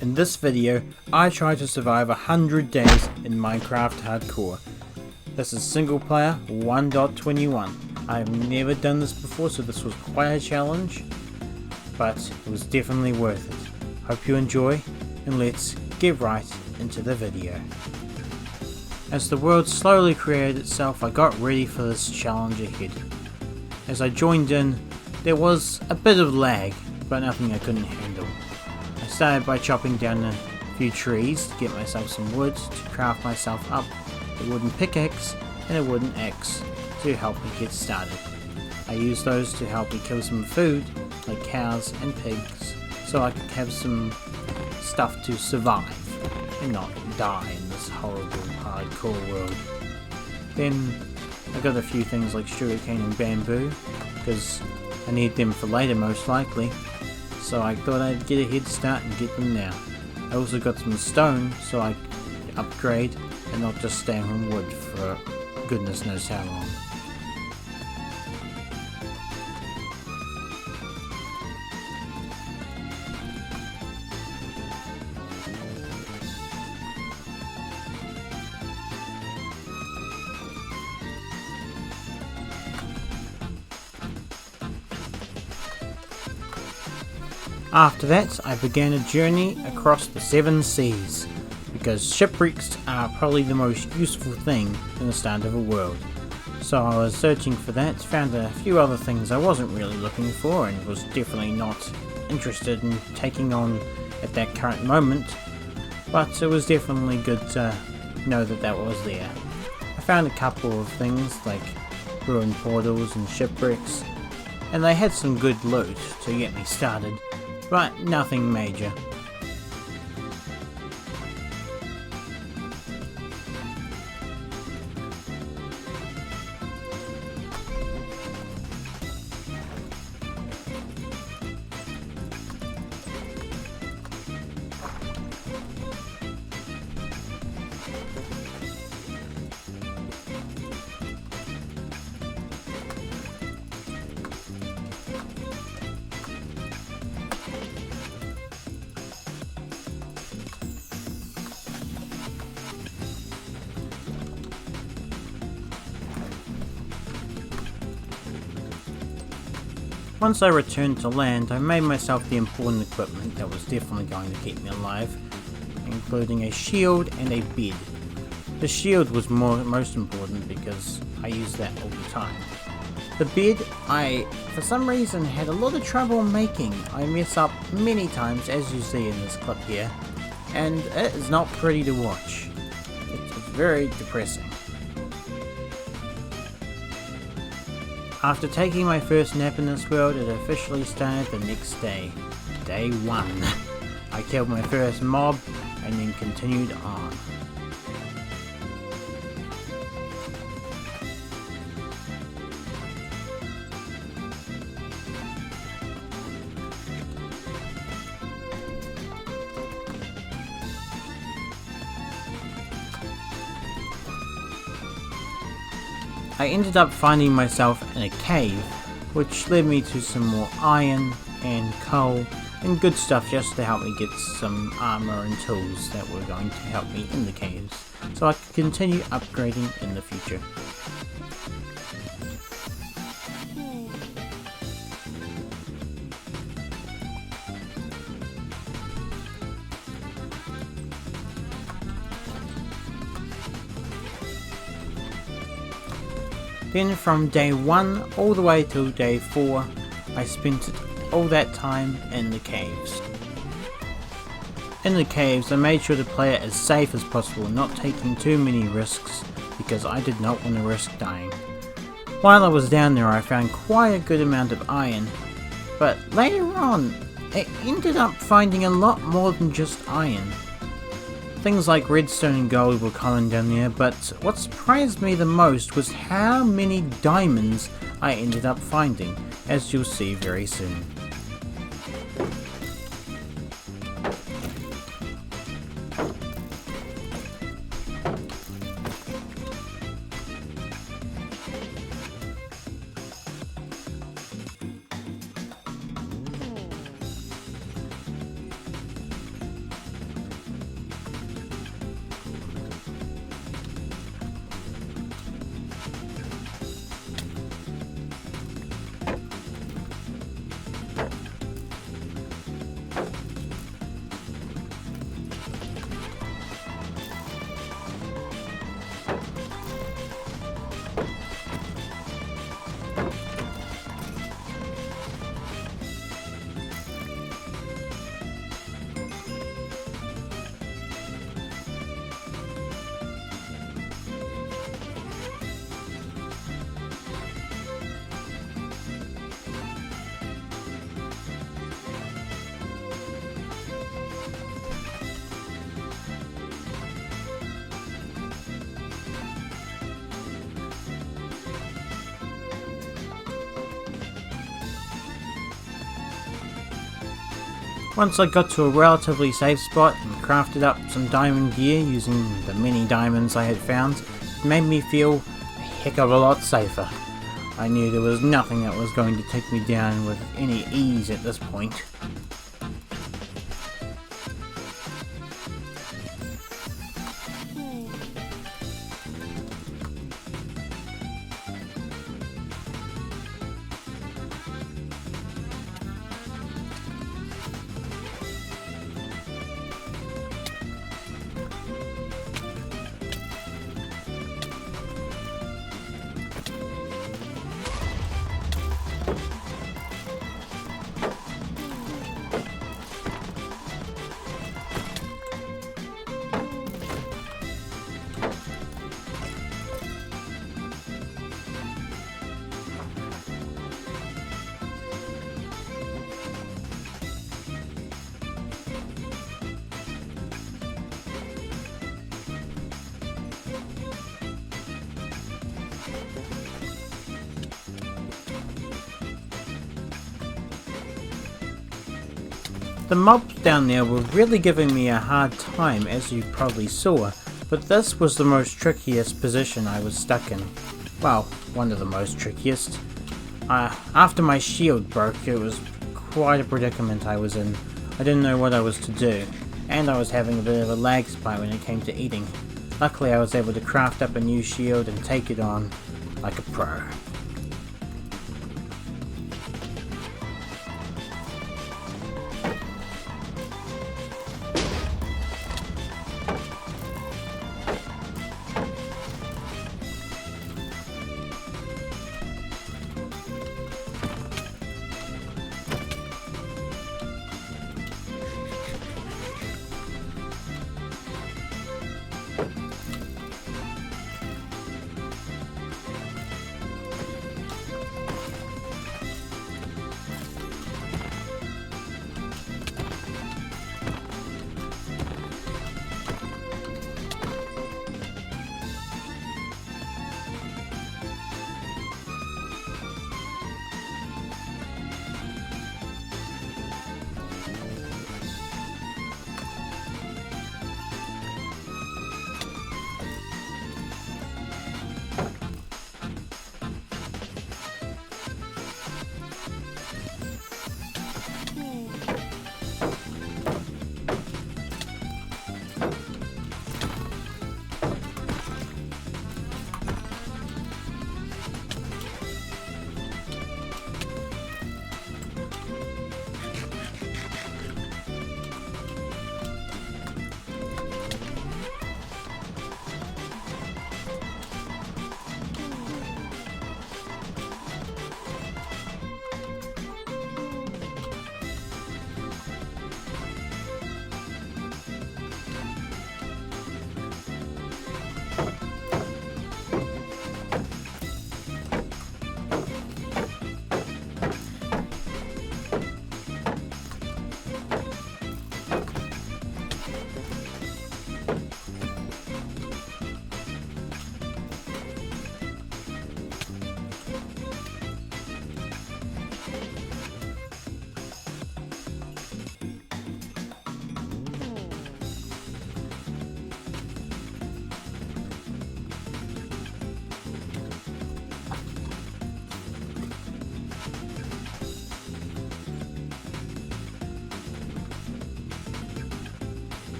In this video, I try to survive 100 days in Minecraft Hardcore. This is single player 1.21. I've never done this before, so this was quite a challenge, but it was definitely worth it. Hope you enjoy, and let's get right into the video. As the world slowly created itself, I got ready for this challenge ahead. As I joined in, there was a bit of lag, but nothing I couldn't handle. I started by chopping down a few trees to get myself some wood to craft myself up a wooden pickaxe and a wooden axe to help me get started. I used those to help me kill some food like cows and pigs so I could have some stuff to survive and not die in this horrible hardcore world. Then I got a few things like sugarcane and bamboo because I need them for later most likely, so I thought I'd get a head start and get them now. I also got some stone so I could upgrade and not just stay on wood for goodness knows how long. After that, I began a journey across the 7 seas, because shipwrecks are probably the most useful thing in the start of a world. So I was searching for that, found a few other things I wasn't really looking for and was definitely not interested in taking on at that current moment, but it was definitely good to know that that was there. I found a couple of things like ruined portals and shipwrecks, and they had some good loot to get me started, but nothing major. Once I returned to land, I made myself the important equipment that was definitely going to keep me alive, including a shield and a bed. The shield was most important because I used that all the time. The bed, I, for some reason, had a lot of trouble making. I mess up many times, as you see in this clip here, and it is not pretty to watch. It's very depressing. After taking my first nap in this world, it officially started the next day. Day 1. I killed my first mob and then continued on. I ended up finding myself in a cave, which led me to some more iron and coal and good stuff just to help me get some armor and tools that were going to help me in the caves, so I could continue upgrading in the future. Then from day 1 all the way till day 4, I spent all that time in the caves. In the caves, I made sure to play it as safe as possible, not taking too many risks because I did not want to risk dying. While I was down there, I found quite a good amount of iron, but later on, I ended up finding a lot more than just iron. Things like redstone and gold were common down there, but what surprised me the most was how many diamonds I ended up finding, as you'll see very soon. Once I got to a relatively safe spot and crafted up some diamond gear using the many diamonds I had found, it made me feel a heck of a lot safer. I knew there was nothing that was going to take me down with any ease at this point. The mobs down there were really giving me a hard time, as you probably saw, but this was the most trickiest position I was stuck in. Well, one of the most trickiest. After my shield broke, it was quite a predicament I was in. I didn't know what I was to do, and I was having a bit of a lag spike when it came to eating. Luckily I was able to craft up a new shield and take it on like a pro.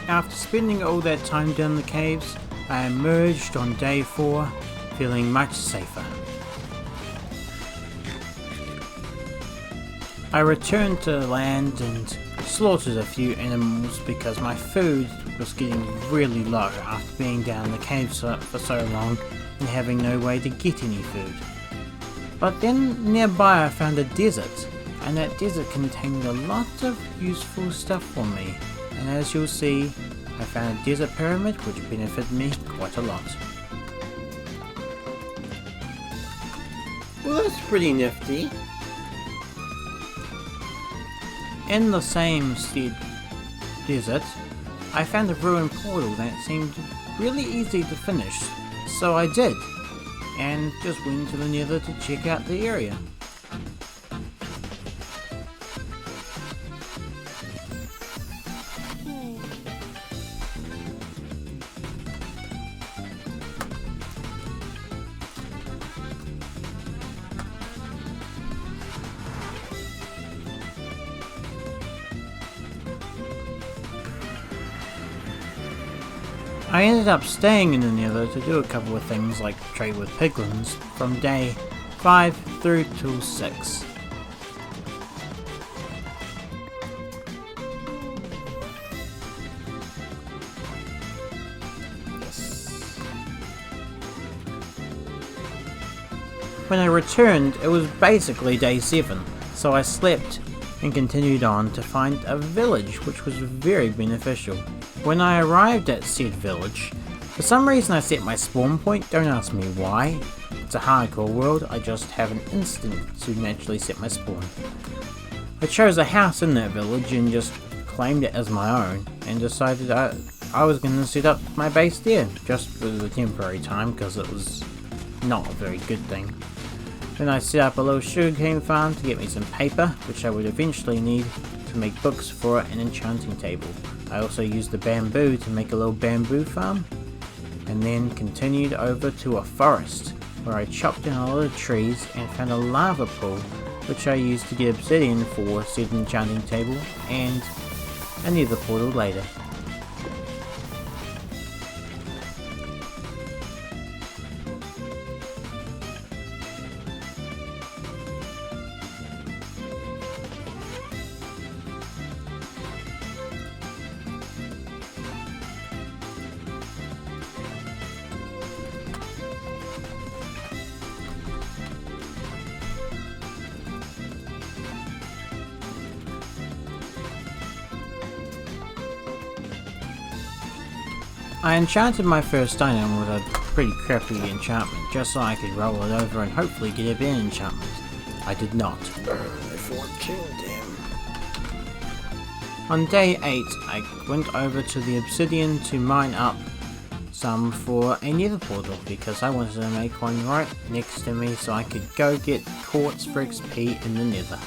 After spending all that time down the caves, I emerged on day 4, feeling much safer. I returned to land and slaughtered a few animals because my food was getting really low after being down the caves for so long and having no way to get any food. But then nearby I found a desert, and that desert contained a lot of useful stuff for me. And as you'll see, I found a desert pyramid which benefited me quite a lot. Well, that's pretty nifty. In the same desert, I found a ruined portal that seemed really easy to finish, so I did. and just went to the Nether to check out the area. I ended up staying in the Nether to do a couple of things like trade with piglins from day 5 through till 6. When I returned, it was basically day 7, so I slept and continued on to find a village, which was very beneficial. When I arrived at said village, for some reason I set my spawn point, don't ask me why. It's a hardcore world, I just have an instinct to naturally set my spawn. I chose a house in that village and just claimed it as my own, and decided I was going to set up my base there, just for the temporary time, because it was not a very good thing. Then I set up a little sugarcane farm to get me some paper, which I would eventually need to make books for an enchanting table. I also used the bamboo to make a little bamboo farm, and then continued over to a forest, where I chopped down a lot of trees and found a lava pool, which I used to get obsidian for said enchanting table, and a nether portal later. I enchanted my first item with a pretty crappy enchantment, just so I could roll it over and hopefully get a better enchantment. I did not. Therefore killed him. On day 8, I went over to the obsidian to mine up some for a nether portal, because I wanted to make one right next to me so I could go get quartz for XP in the nether.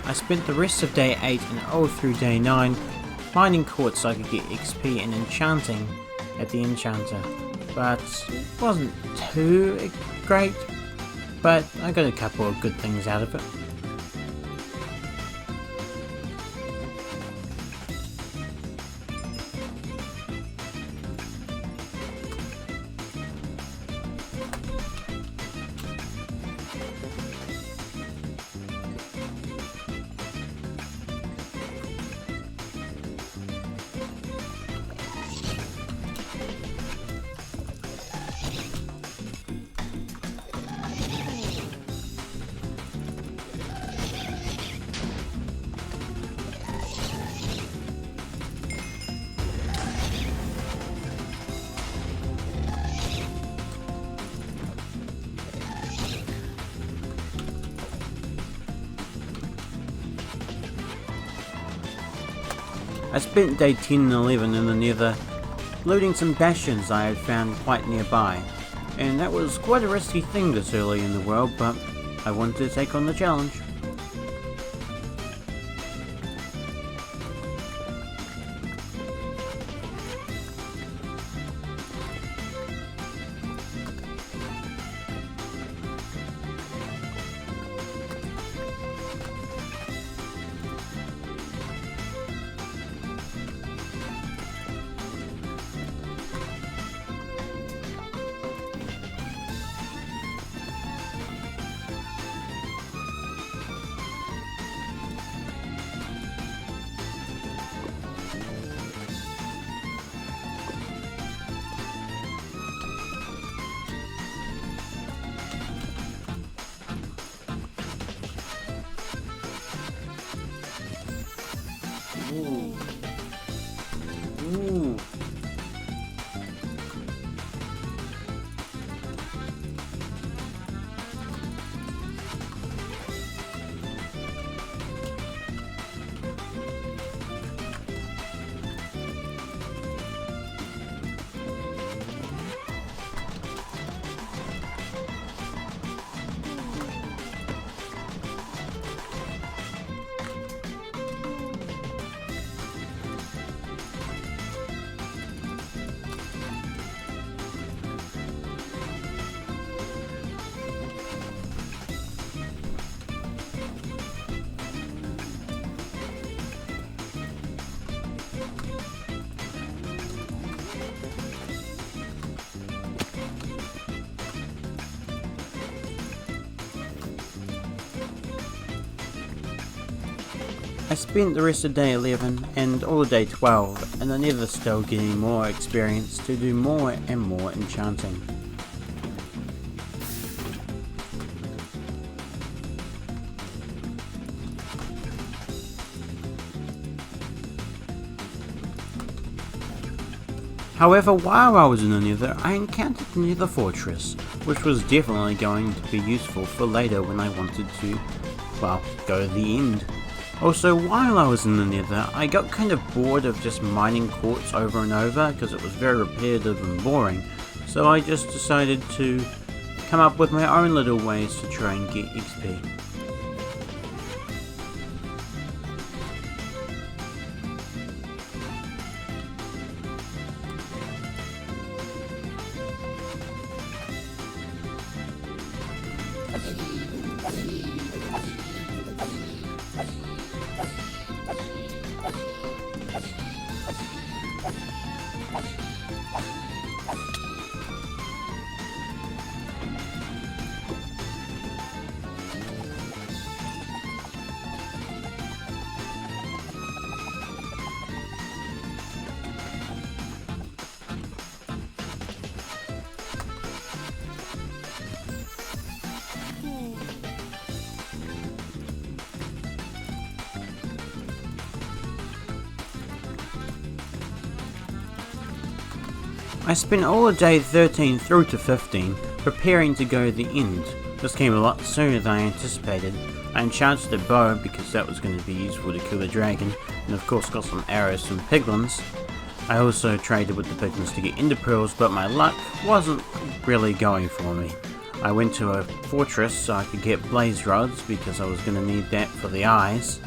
I spent the rest of day 8 and all through day 9 mining quartz so I could get XP and enchanting at the enchanter, but it wasn't too great, but I got a couple of good things out of it. I spent day 10 and 11 in the nether looting some bastions I had found quite nearby, and that was quite a risky thing this early in the world, but I wanted to take on the challenge. I spent the rest of day 11 and all of day 12 in the Nether still getting more experience to do more and more enchanting. However, while I was in the Nether, I encountered the Nether Fortress, which was definitely going to be useful for later when I wanted to, well, go to the end. Also, while I was in the Nether, I got kind of bored of just mining quartz over and over because it was very repetitive and boring, so I just decided to come up with my own little ways to try and get XP. I spent all of day 13 through to 15 preparing to go to the end. This came a lot sooner than I anticipated. I enchanted the bow because that was going to be useful to kill the dragon, and of course got some arrows from piglins. I also traded with the piglins to get ender pearls, but my luck wasn't really going for me. I went to a fortress so I could get blaze rods because I was going to need that for the eyes.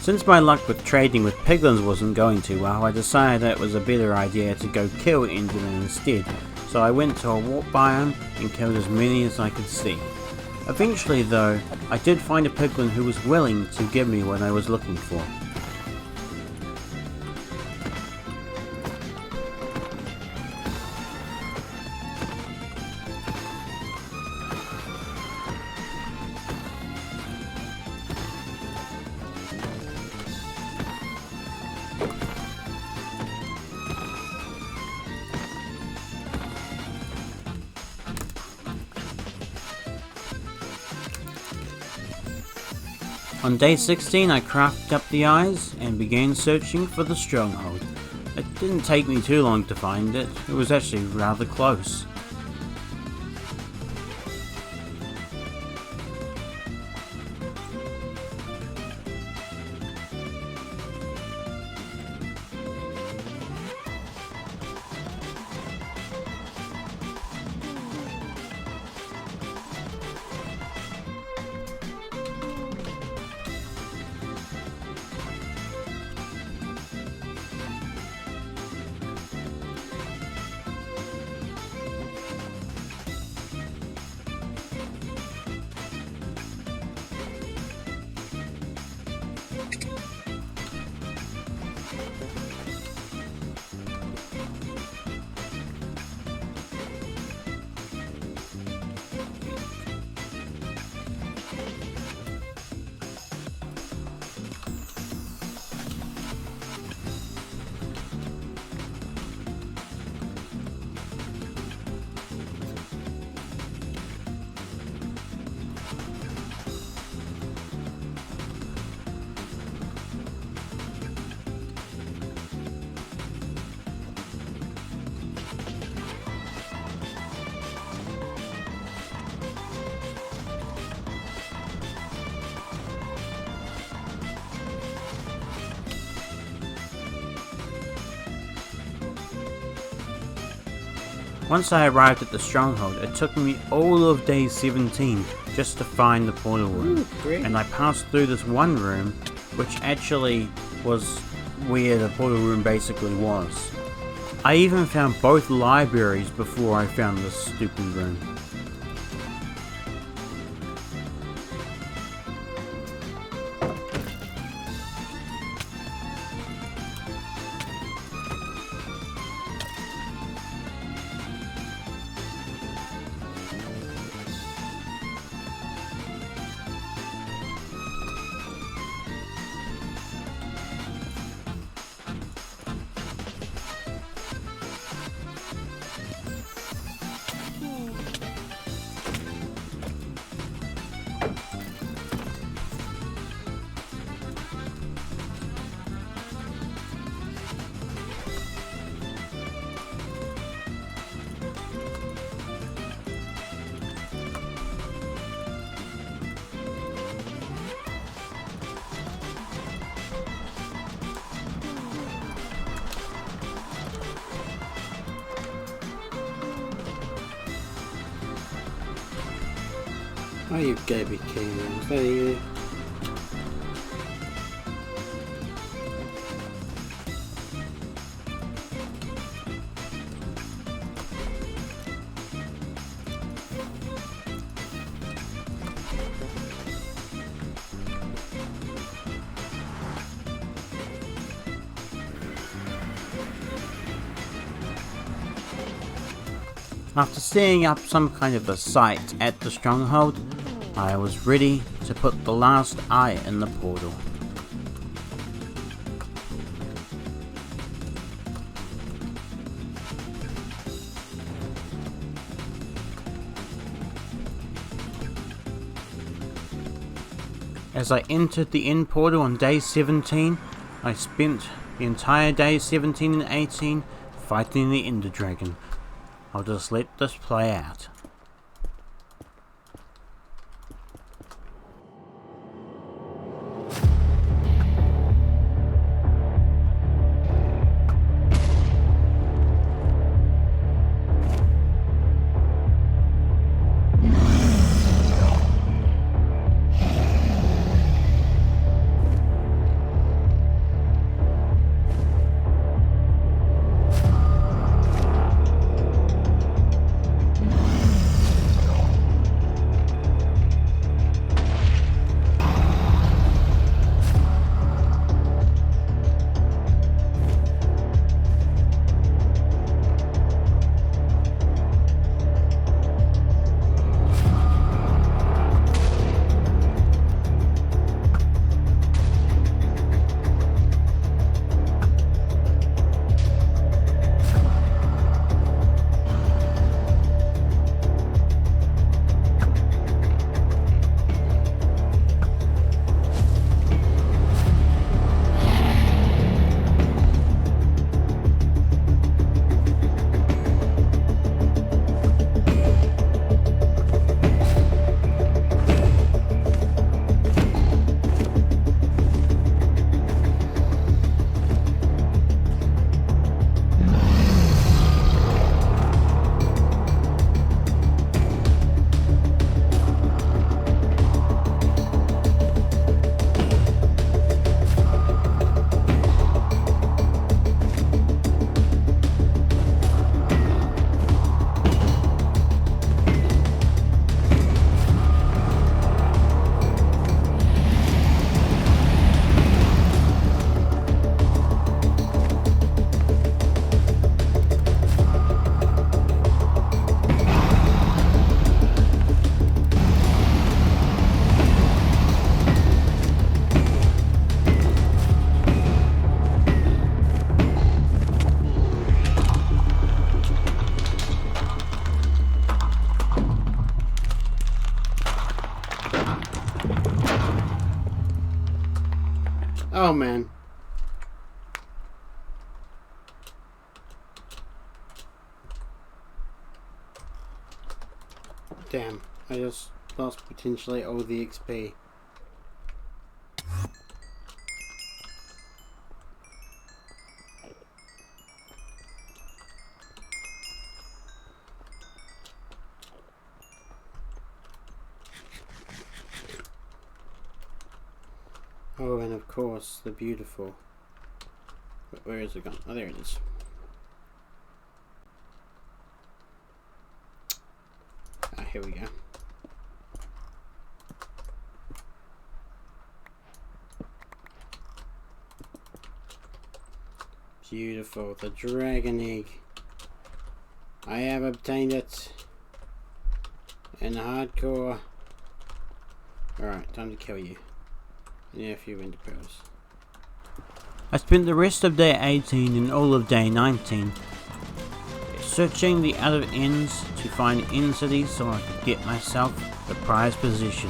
Since my luck with trading with piglins wasn't going too well, I decided that it was a better idea to go kill Endermen instead, so I went to a warp biome and killed as many as I could see. Eventually though, I did find a piglin who was willing to give me what I was looking for. On day 16 I crafted up the eyes and began searching for the stronghold. It didn't take me too long to find it, it was actually rather close. Once I arrived at the stronghold, it took me all of day 17 just to find the portal room. Ooh, great. And I passed through this one room, which actually was where the portal room basically was. I even found both libraries before I found this stupid room. Oh, you gotta be kidding me. Is that you? After setting up some kind of a site at the stronghold, I was ready to put the last eye in the portal. As I entered the end portal on day 17, I spent the entire day 17 and 18 fighting the Ender Dragon. I'll just let this play out. Oh man. Damn, I just lost potentially all the XP. Oh, and of course, the beautiful. Where is it gone? Oh, there it is. Ah, here we go. Beautiful, the dragon egg. I have obtained it in hardcore. Alright, time to kill you. Yeah, a few winter pearls. I spent the rest of day 18 and all of day 19 searching the other ends to find end cities so I could get myself the prized position,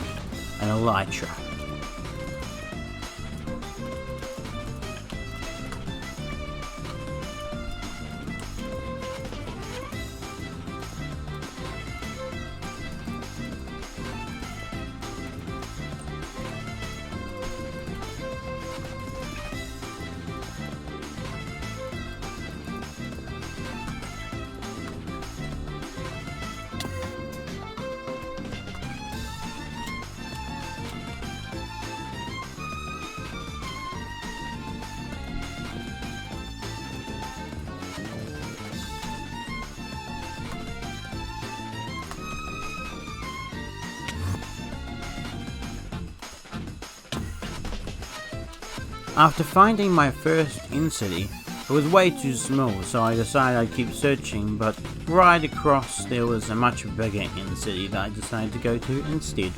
an elytra. After finding my first end city, it was way too small, so I decided I'd keep searching, but right across there was a much bigger end city that I decided to go to instead.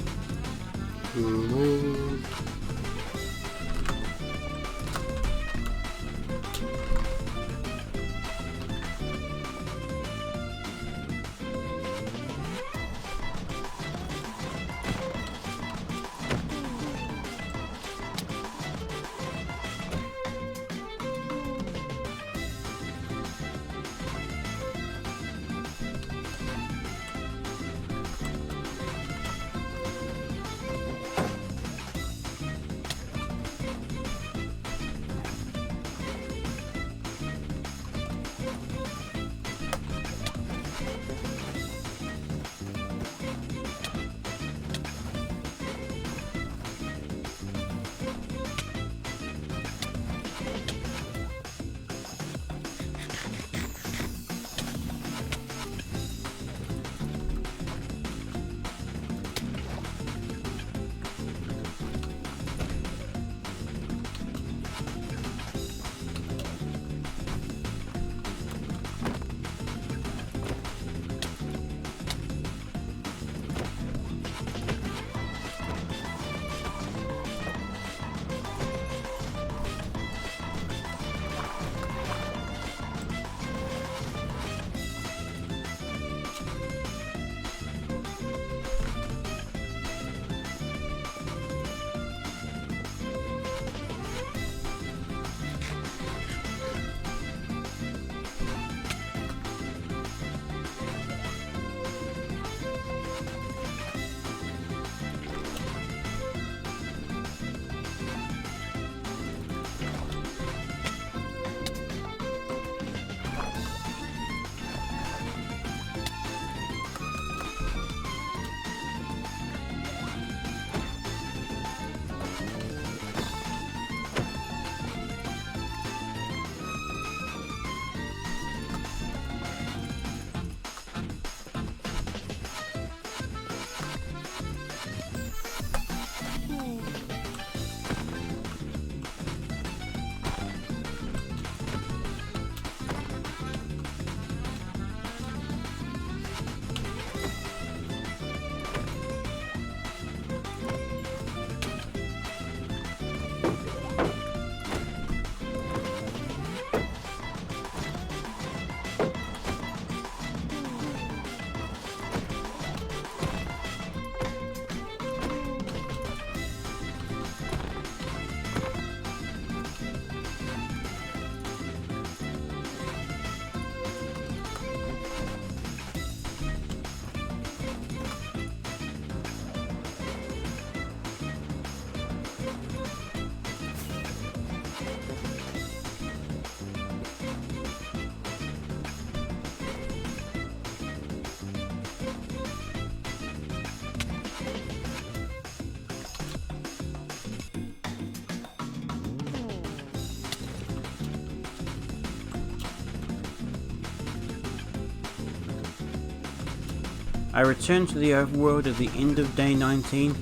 I returned to the overworld at the end of day 19.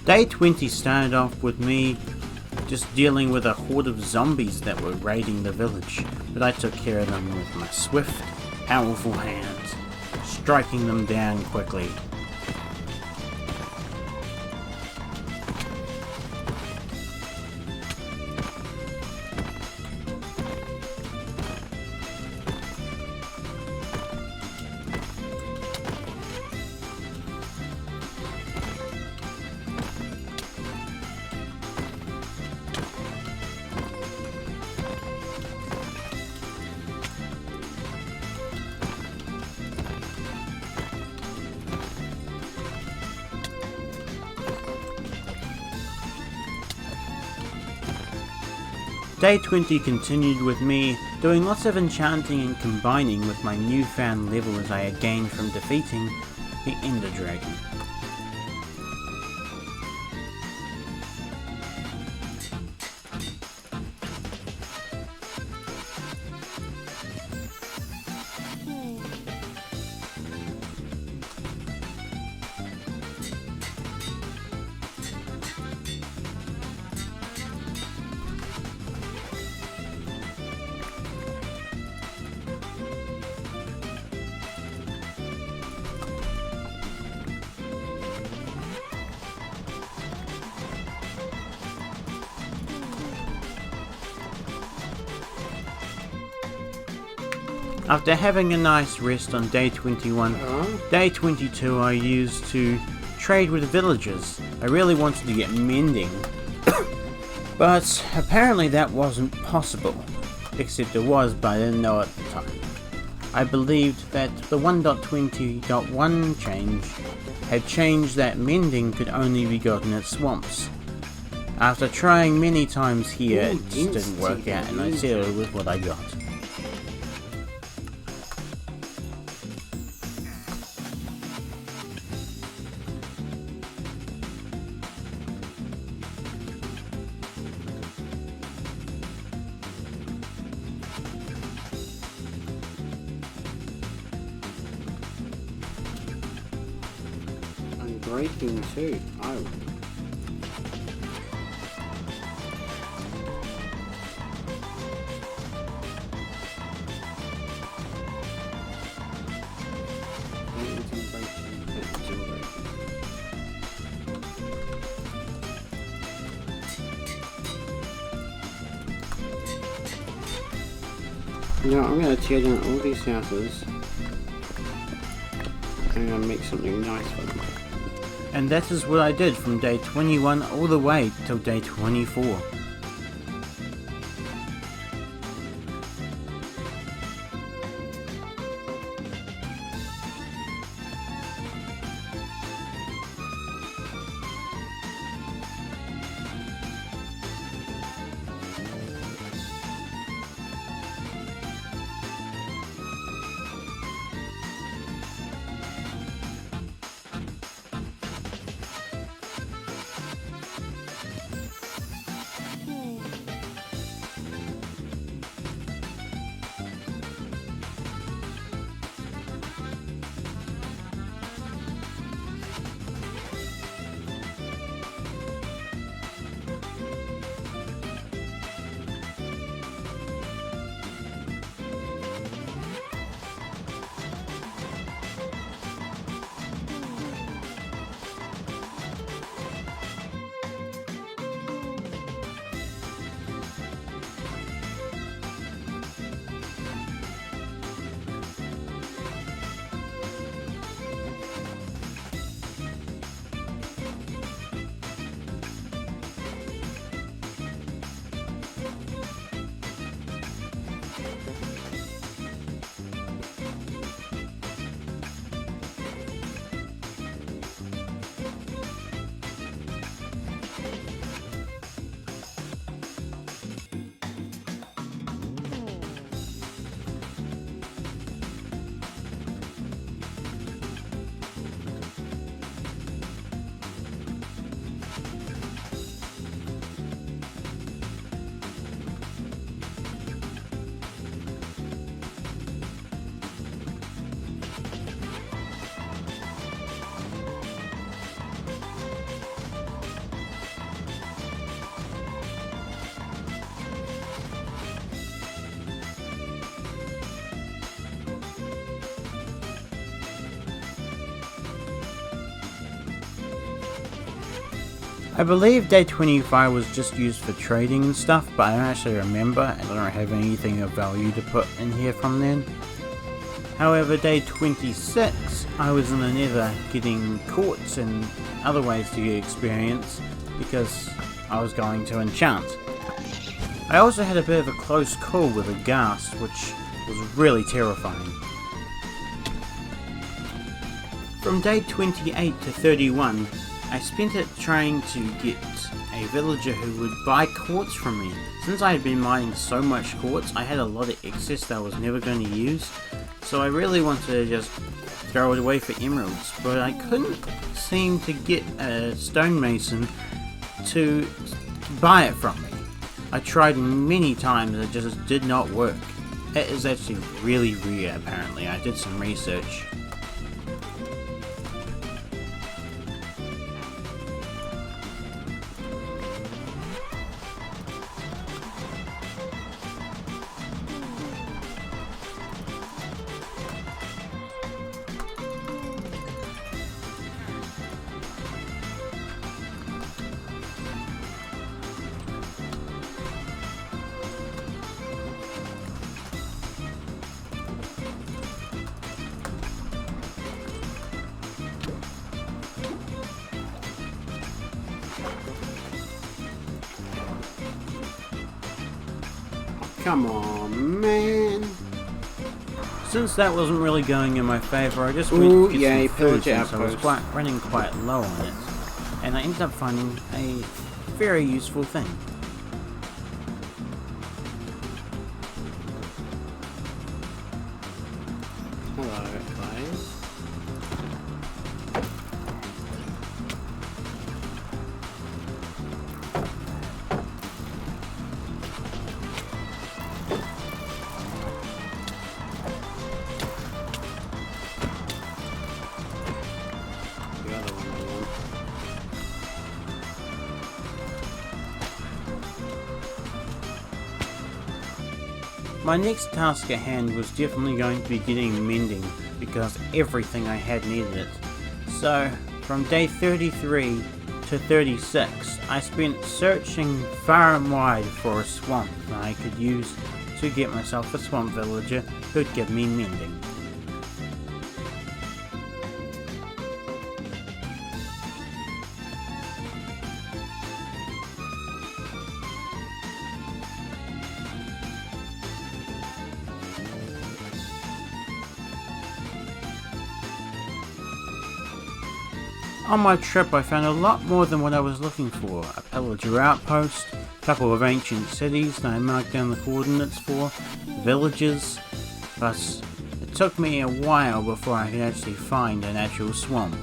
Day 20 started off with me just dealing with a horde of zombies that were raiding the village, but I took care of them with my swift, powerful hands, striking them down quickly. Day 20 continued with me doing lots of enchanting and combining with my newfound levels I had gained from defeating the Ender Dragon. After having a nice rest on day 21, day 22 I used to trade with villagers. I really wanted to get mending, but apparently that wasn't possible. Except it was, but I didn't know at the time. I believed that the 1.20.1 change had changed that mending could only be gotten at swamps. After trying many times here, it just didn't work out, and I settled with what I got. Breaking too. Oh. You know, I'm going to tear down all these houses. I'm going to make something nice for them. And that is what I did from day 21 all the way till day 24. I believe day 25 was just used for trading and stuff, but I don't actually remember and I don't have anything of value to put in here from then. However, day 26 I was in the nether getting quartz and other ways to get experience because I was going to enchant. I also had a bit of a close call with a ghast, which was really terrifying. From day 28 to 31, I spent it trying to get a villager who would buy quartz from me. Since I had been mining so much quartz, I had a lot of excess that I was never going to use, so I really wanted to just throw it away for emeralds, but I couldn't seem to get a stonemason to buy it from me. I tried many times, it just did not work. It is actually really rare apparently, I did some research. Come on, man. Since that wasn't really going in my favour, I just went Ooh, to get yay, some food pillage since I was outpost. running quite low on it. And I ended up finding a very useful thing. Hello, guys. The other one I want. My next task at hand was definitely going to be getting mending, because everything I had needed it. So, from day 33 to 36, I spent searching far and wide for a swamp that I could use to get myself a swamp villager who'd give me mending. On my trip I found a lot more than what I was looking for. A pillager outpost, a couple of ancient cities that I marked down the coordinates for, villages, but it took me a while before I could actually find an actual swamp.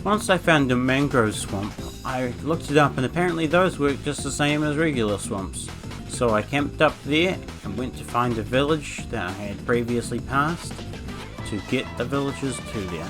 Once I found a mangrove swamp, I looked it up and apparently those work just the same as regular swamps. So I camped up there and went to find a village that I had previously passed to get the villagers to there.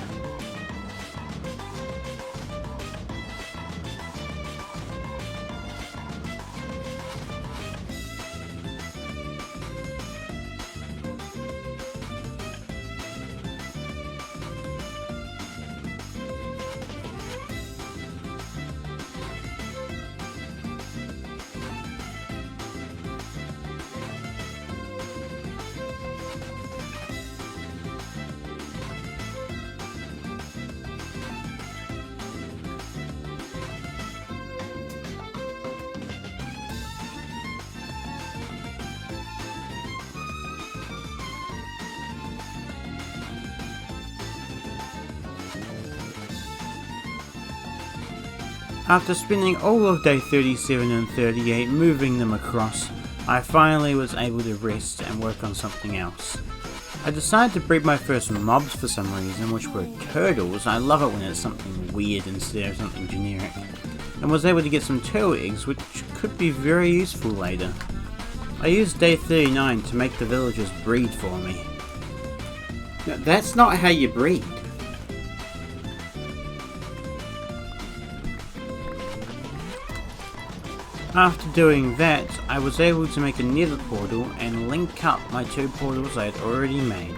After spending all of day 37 and 38 moving them across, I finally was able to rest and work on something else. I decided to breed my first mobs for some reason, which were turtles. I love it when it's something weird instead of something generic. And was able to get some turtle eggs, which could be very useful later. I used day 39 to make the villagers breed for me. No, that's not how you breed. After doing that, I was able to make a nether portal and link up my two portals I had already made.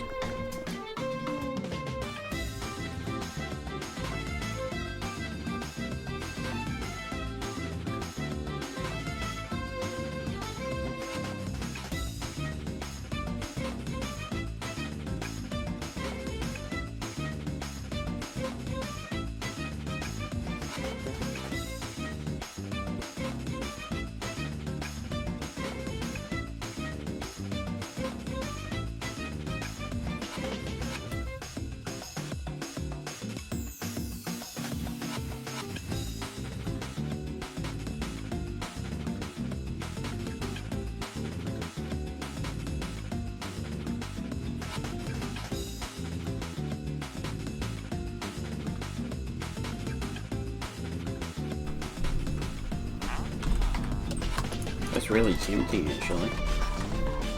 That's really tempting, actually.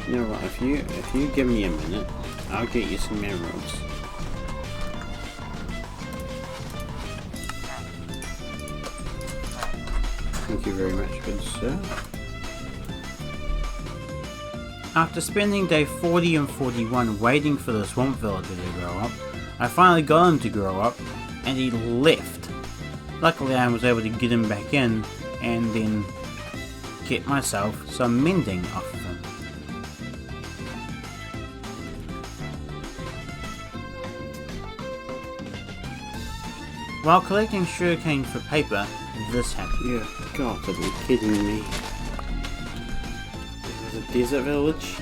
You know what? If you give me a minute, I'll get you some emeralds. Thank you very much, good sir. After spending day 40 and 41 waiting for the swamp villager to grow up, I finally got him to grow up, and he left. Luckily I was able to get him back in, and then get myself some mending off of him. While collecting sugarcane for paper, this happened. You've got to be kidding me. There's a desert village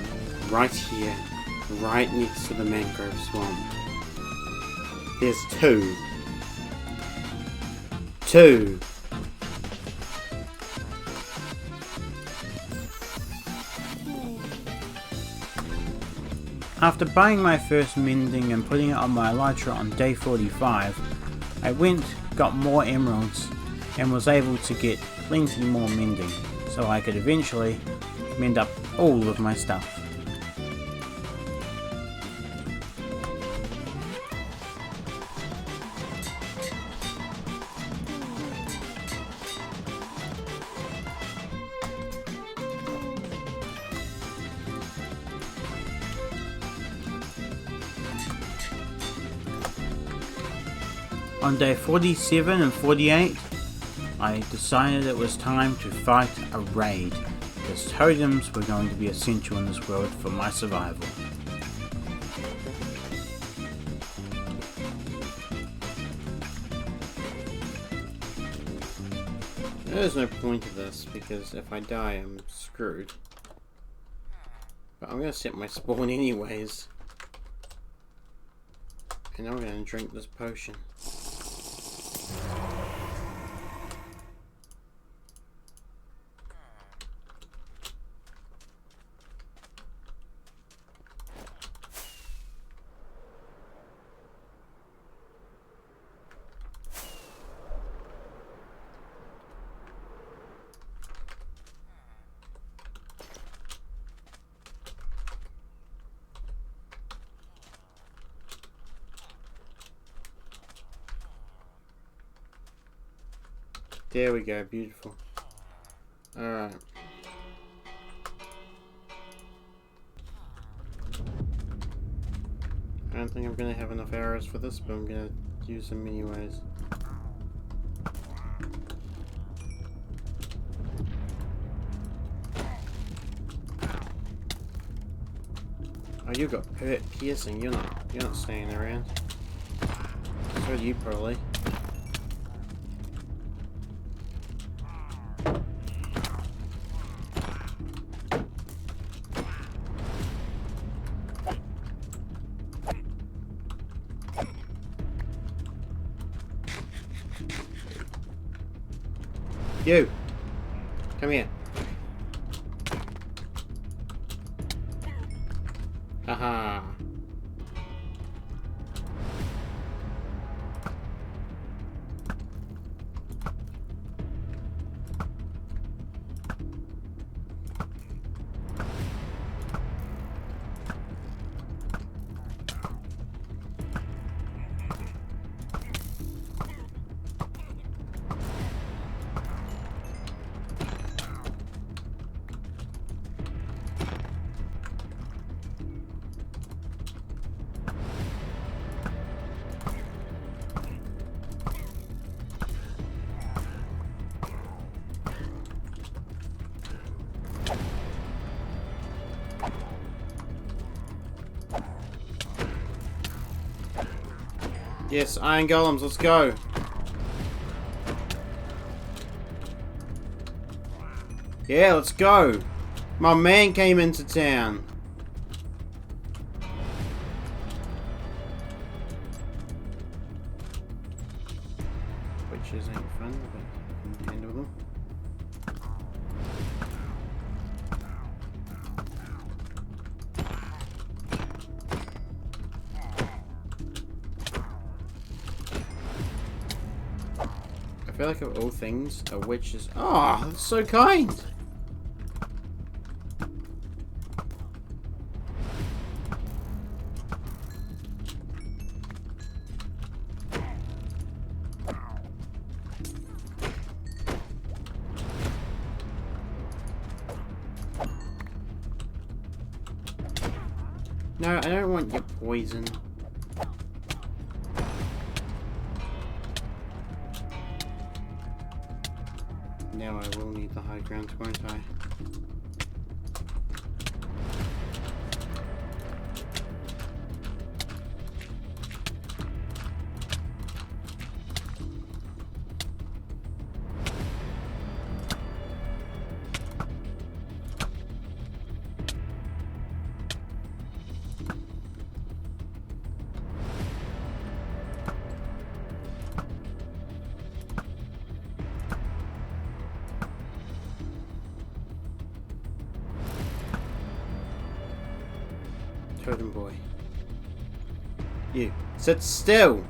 right here, right next to the mangrove swamp. There's two. After buying my first mending and putting it on my elytra on day 45, I went, got more emeralds, and was able to get plenty more mending, so I could eventually mend up all of my stuff. On day 47 and 48, I decided it was time to fight a raid, because totems were going to be essential in this world for my survival. There's no point to this, because if I die I'm screwed. But I'm gonna set my spawn anyways. And I'm gonna drink this potion. There we go, beautiful. Alright. I don't think I'm gonna have enough arrows for this, but I'm gonna use them anyways. Oh, you got piercing, you're not staying around. So do you probably. You! Come here. Haha. Yes, iron golems, let's go. Yeah, let's go. My man came into town. Witches ain't fun, but I can handle them. I feel like of all things, a witch is... Oh, that's so kind! No, I don't want your poison. Now I will need the high ground, won't I? Totem boy. You. Sit still!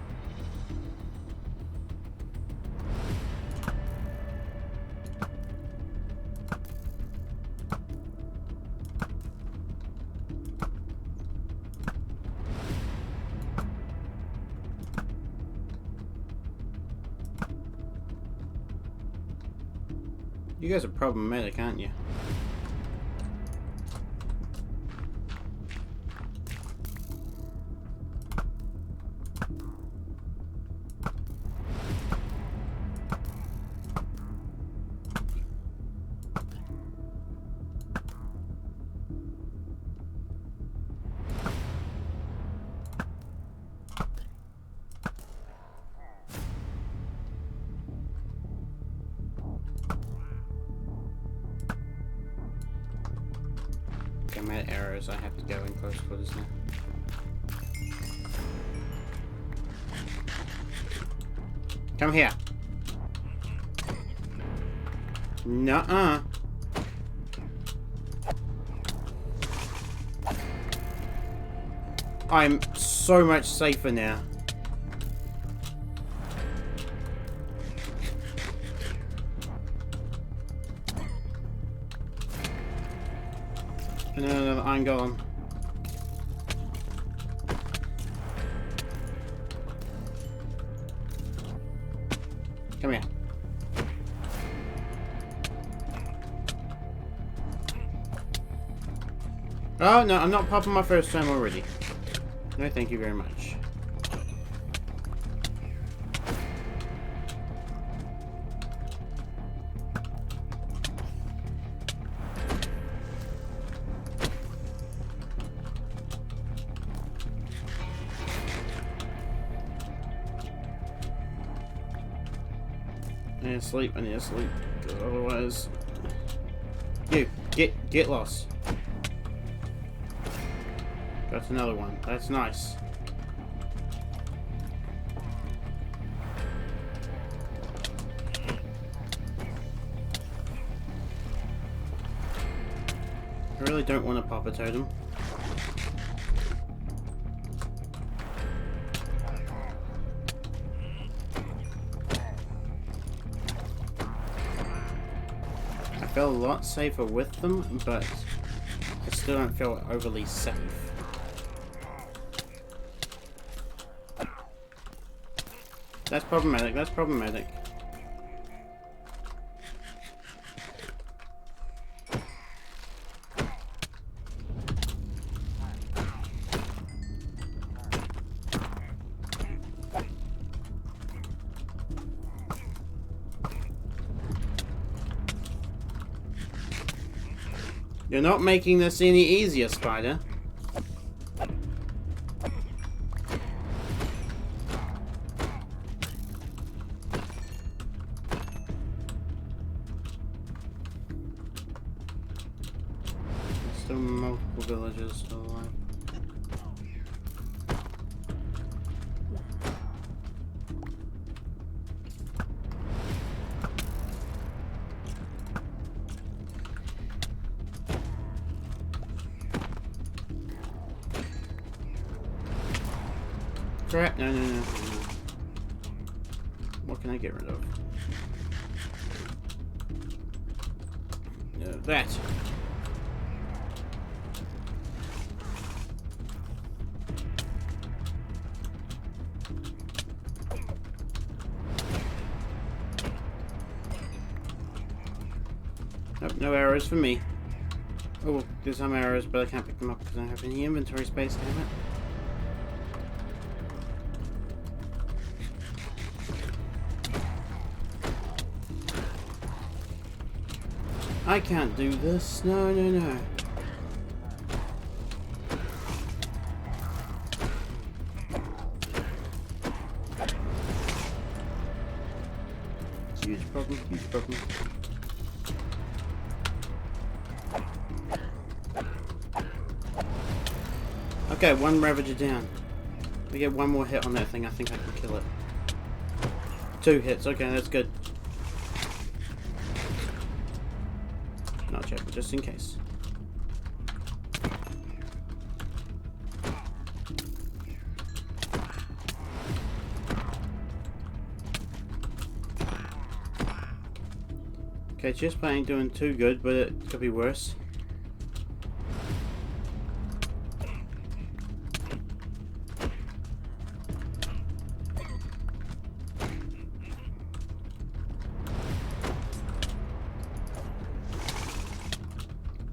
You guys are problematic, aren't you? I'm at arrows, I have to go in close quarters now. Come here. Nuh-uh. I'm so much safer now. And then another iron golem. Come here. Oh no, I'm not popping my first time already. No, thank you very much. I need to sleep, I need to sleep, because otherwise... You, get lost. That's another one, that's nice. really don't want to pop a totem. I feel a lot safer with them, but I still don't feel overly safe. That's problematic, that's problematic. You're not making this any easier, Spider. Still multiple villagers still alive. Crap, no. What can I get rid of? That. Nope, no arrows for me. Oh, there's some arrows, but I can't pick them up because I don't have any inventory space, damn it. I can't do this. No. Huge problem. Okay, one Ravager down. We get one more hit on that thing, I think I can kill it. 2 hits, okay, that's good. Not yet, but just in case. Okay, chest plate ain't doing too good, but it could be worse.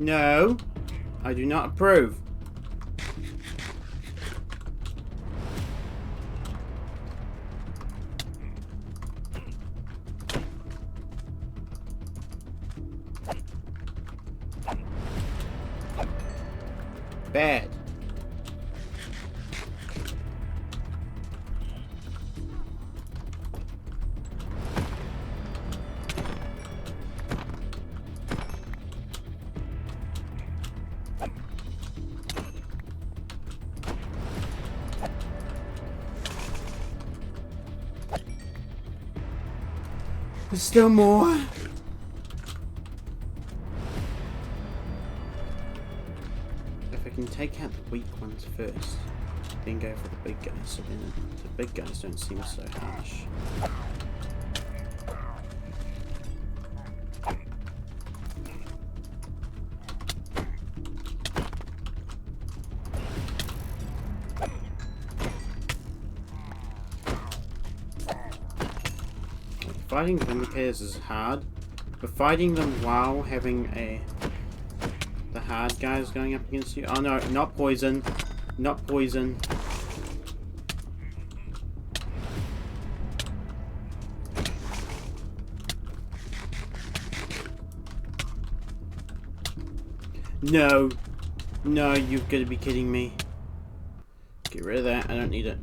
No, I do not approve. Bad. There's still more. If I can take out the weak ones first, then go for the big guys, so then the big guys don't seem so harsh. Fighting Vindicators is hard, but fighting them while having the hard guys going up against you. Oh no, not poison. Not poison. No. No, you've got to be kidding me. Get rid of that, I don't need it.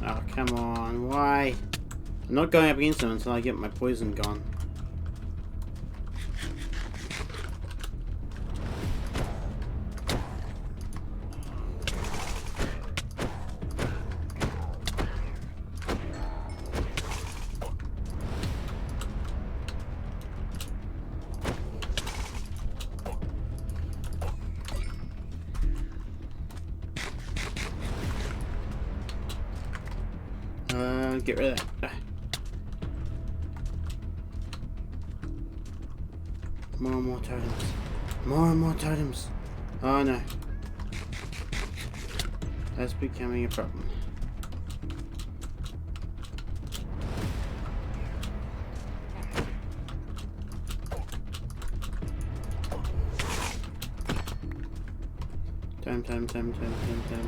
Oh, come on, why? I'm not going up against them until I get my poison gone. get rid of that. More and more totems. More and more totems. Oh no. That's becoming a problem.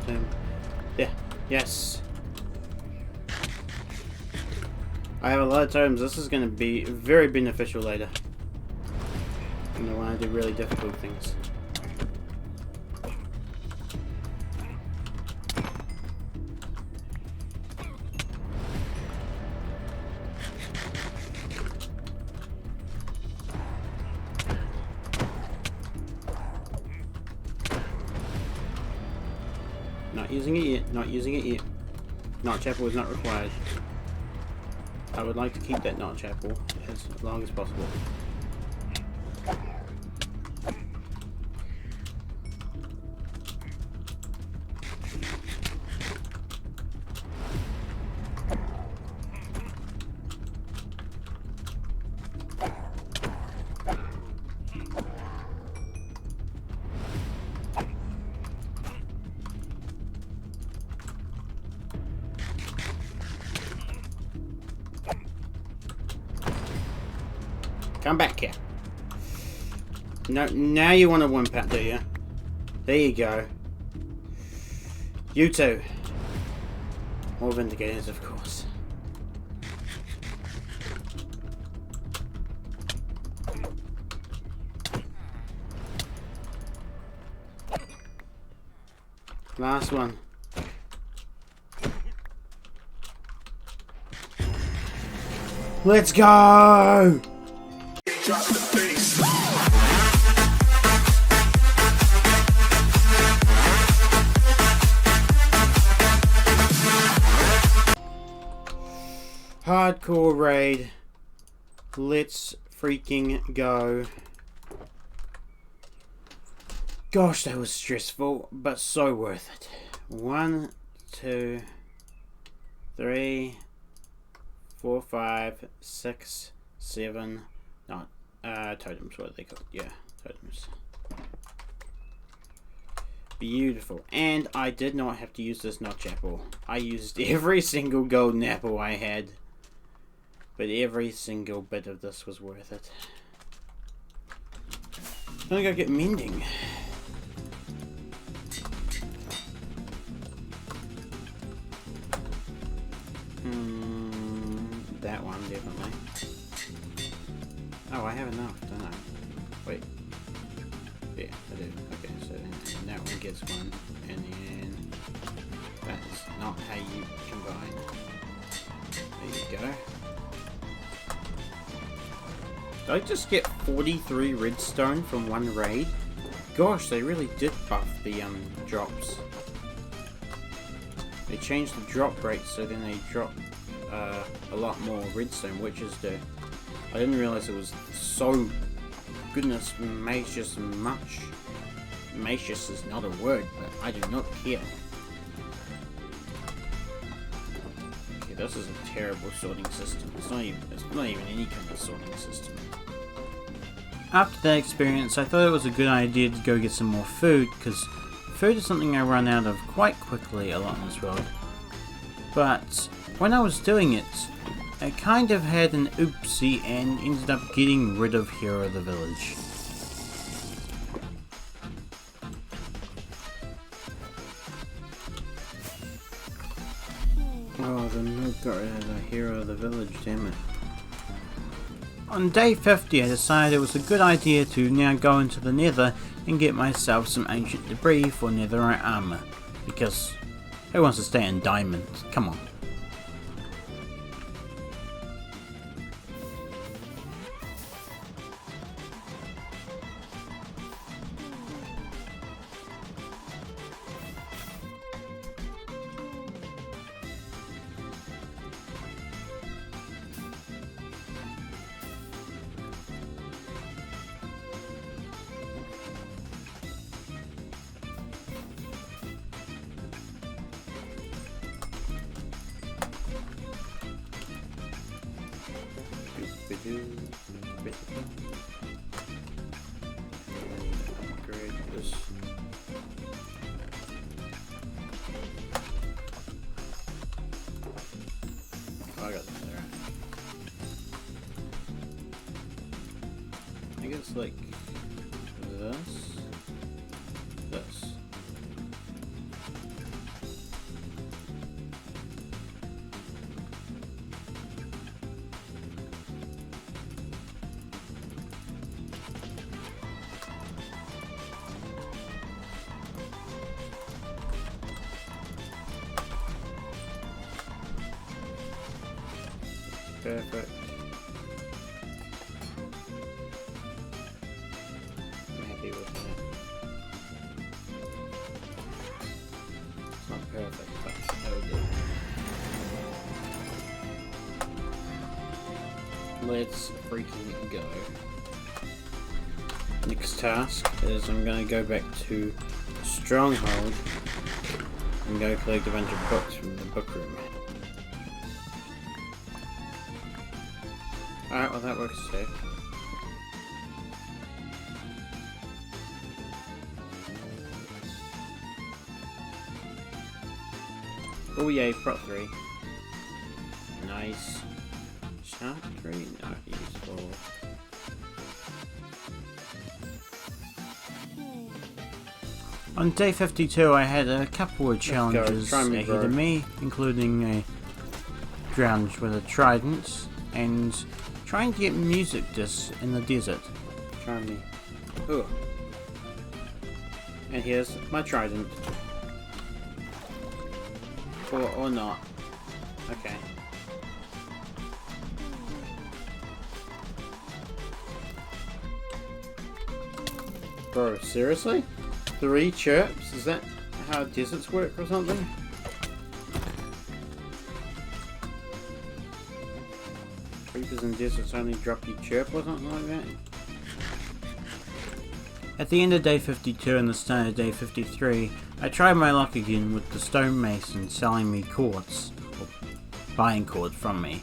Time. Yeah. Yes. I have a lot of totems. This is going to be very beneficial later. And I want to do really difficult things. Not using it yet. Not using it yet. Knot chapel is not required. I would like to keep that knot chapel as long as possible. Come back here. No, now you want to wimp out, do you? There you go. You two. More Vindicators, of course. Last one. Let's go! Drop the bass. Hardcore raid. Let's freaking go. Gosh, that was stressful, but so worth it. 1, 2, 3, 4, 5, 6, 7. Not totems, what are they called? Yeah, totems. Beautiful. And I did not have to use this notch apple. I used every single golden apple I had. But every single bit of this was worth it. I'm gonna go get mending. That one, definitely. Oh, I have enough, don't I? Wait. Yeah, I do. Okay, so then that one gets one, and then that's not how you combine. There you go. Did I just get 43 redstone from one raid? Gosh, they really did buff the drops. They changed the drop rate, so then they drop a lot more redstone, which is the... I didn't realize it was so... Goodness gracious much. Gracious is not a word, but I do not care. Okay, this is a terrible sorting system. It's not even any kind of sorting system. After that experience, I thought it was a good idea to go get some more food, because food is something I run out of quite quickly a lot in this world. But when I was doing it, I kind of had an oopsie and ended up getting rid of Hero of the Village. Oh, the noob got rid of the Hero of the Village, damn it. On day 50 I decided it was a good idea to now go into the nether and get myself some ancient debris for netherite armor. Because who wants to stay in diamond? Come on. Upgrade this. Oh, I got this there. I think it's like this. This. Perfect. I'm happy with that. It's not perfect, but that'll do. Let's freaking go. Next task is I'm gonna go back to Stronghold and go collect a bunch of books from the book room. Alright, well that works too. Oh yay, prop 3. Nice. Shark 3? Not useful. On day 52 I had a couple of challenges Try me, ahead bro. of me, including a drowned with a trident and trying to get music discs in the desert. Try me. Ooh. And here's my trident. Or not. Okay. Bro, seriously? 3 chirps? Is that how deserts work or something? Creepers in deserts only drop you chirp or something like that? At the end of day 52 and the start of day 53, I tried my luck again with the stonemason selling me quartz, or buying quartz from me,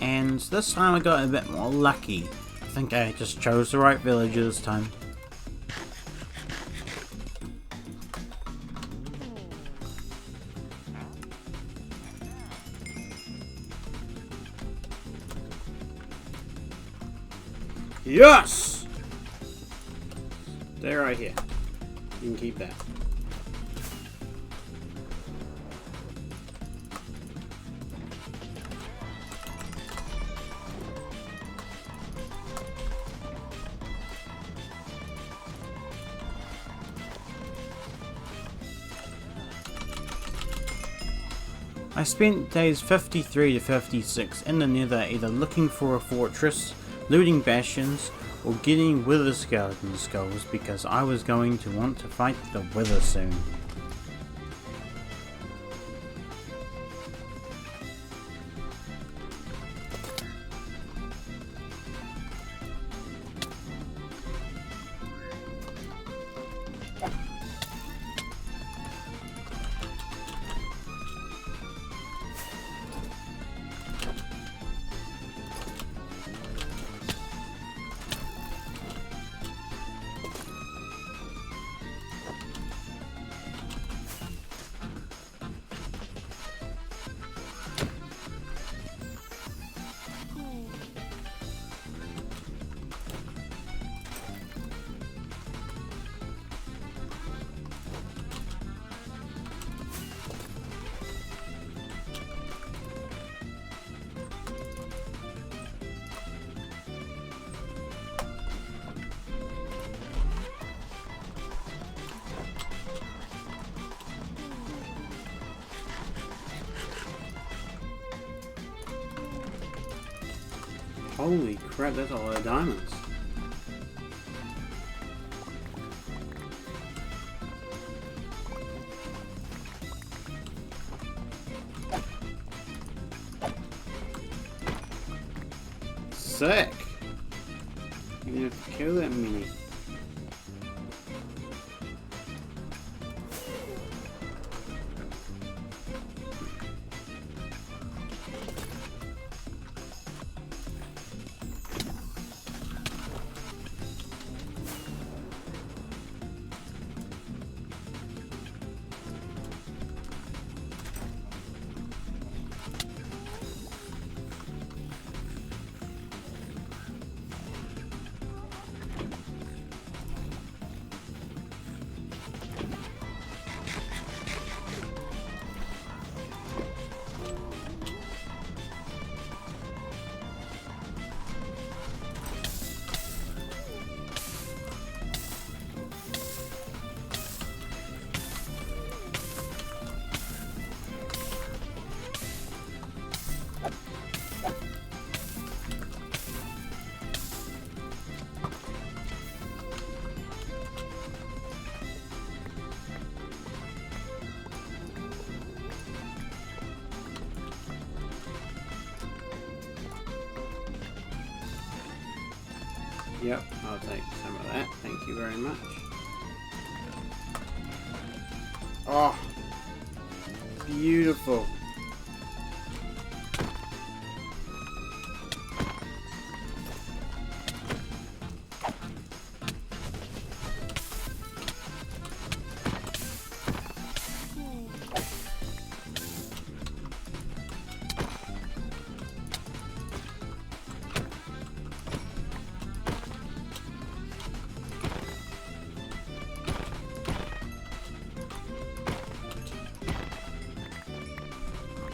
and this time I got a bit more lucky. I think I just chose the right villager this time. Yes! Stay right here. You can keep that. I spent days 53 to 56 in the nether either looking for a fortress, looting bastions, or getting wither skeleton skulls because I was going to want to fight the wither soon. Holy crap, that's a lot of diamonds. Sick! You're gonna have to kill that mini. Yep, I'll take some of that. Thank you very much. Oh, beautiful.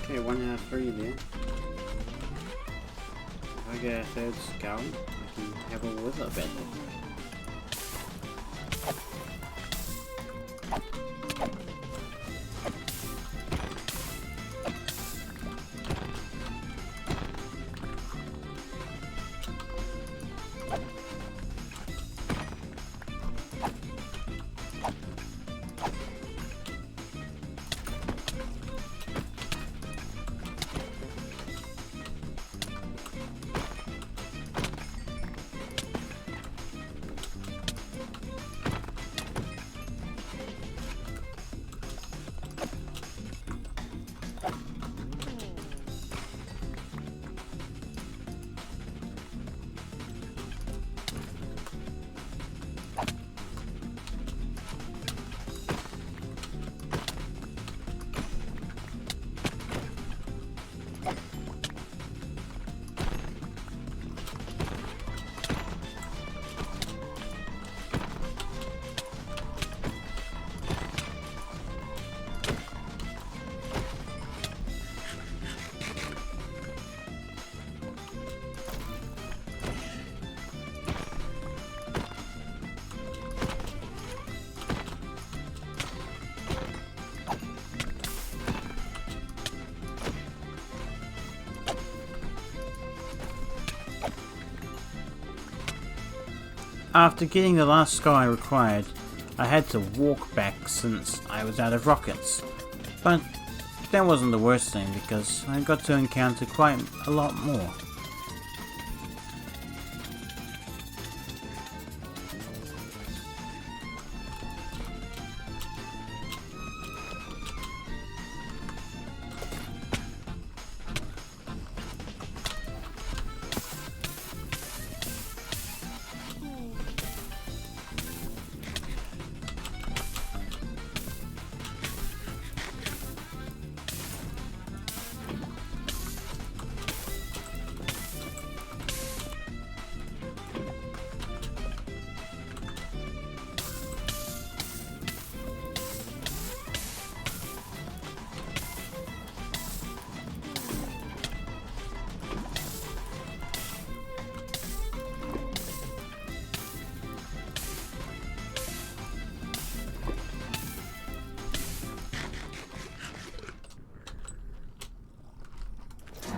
Okay, 1 out of 3 there. If I get a third skull, I can have a wither battle. After getting the last skull I required, I had to walk back since I was out of rockets. But that wasn't the worst thing because I got to encounter quite a lot more.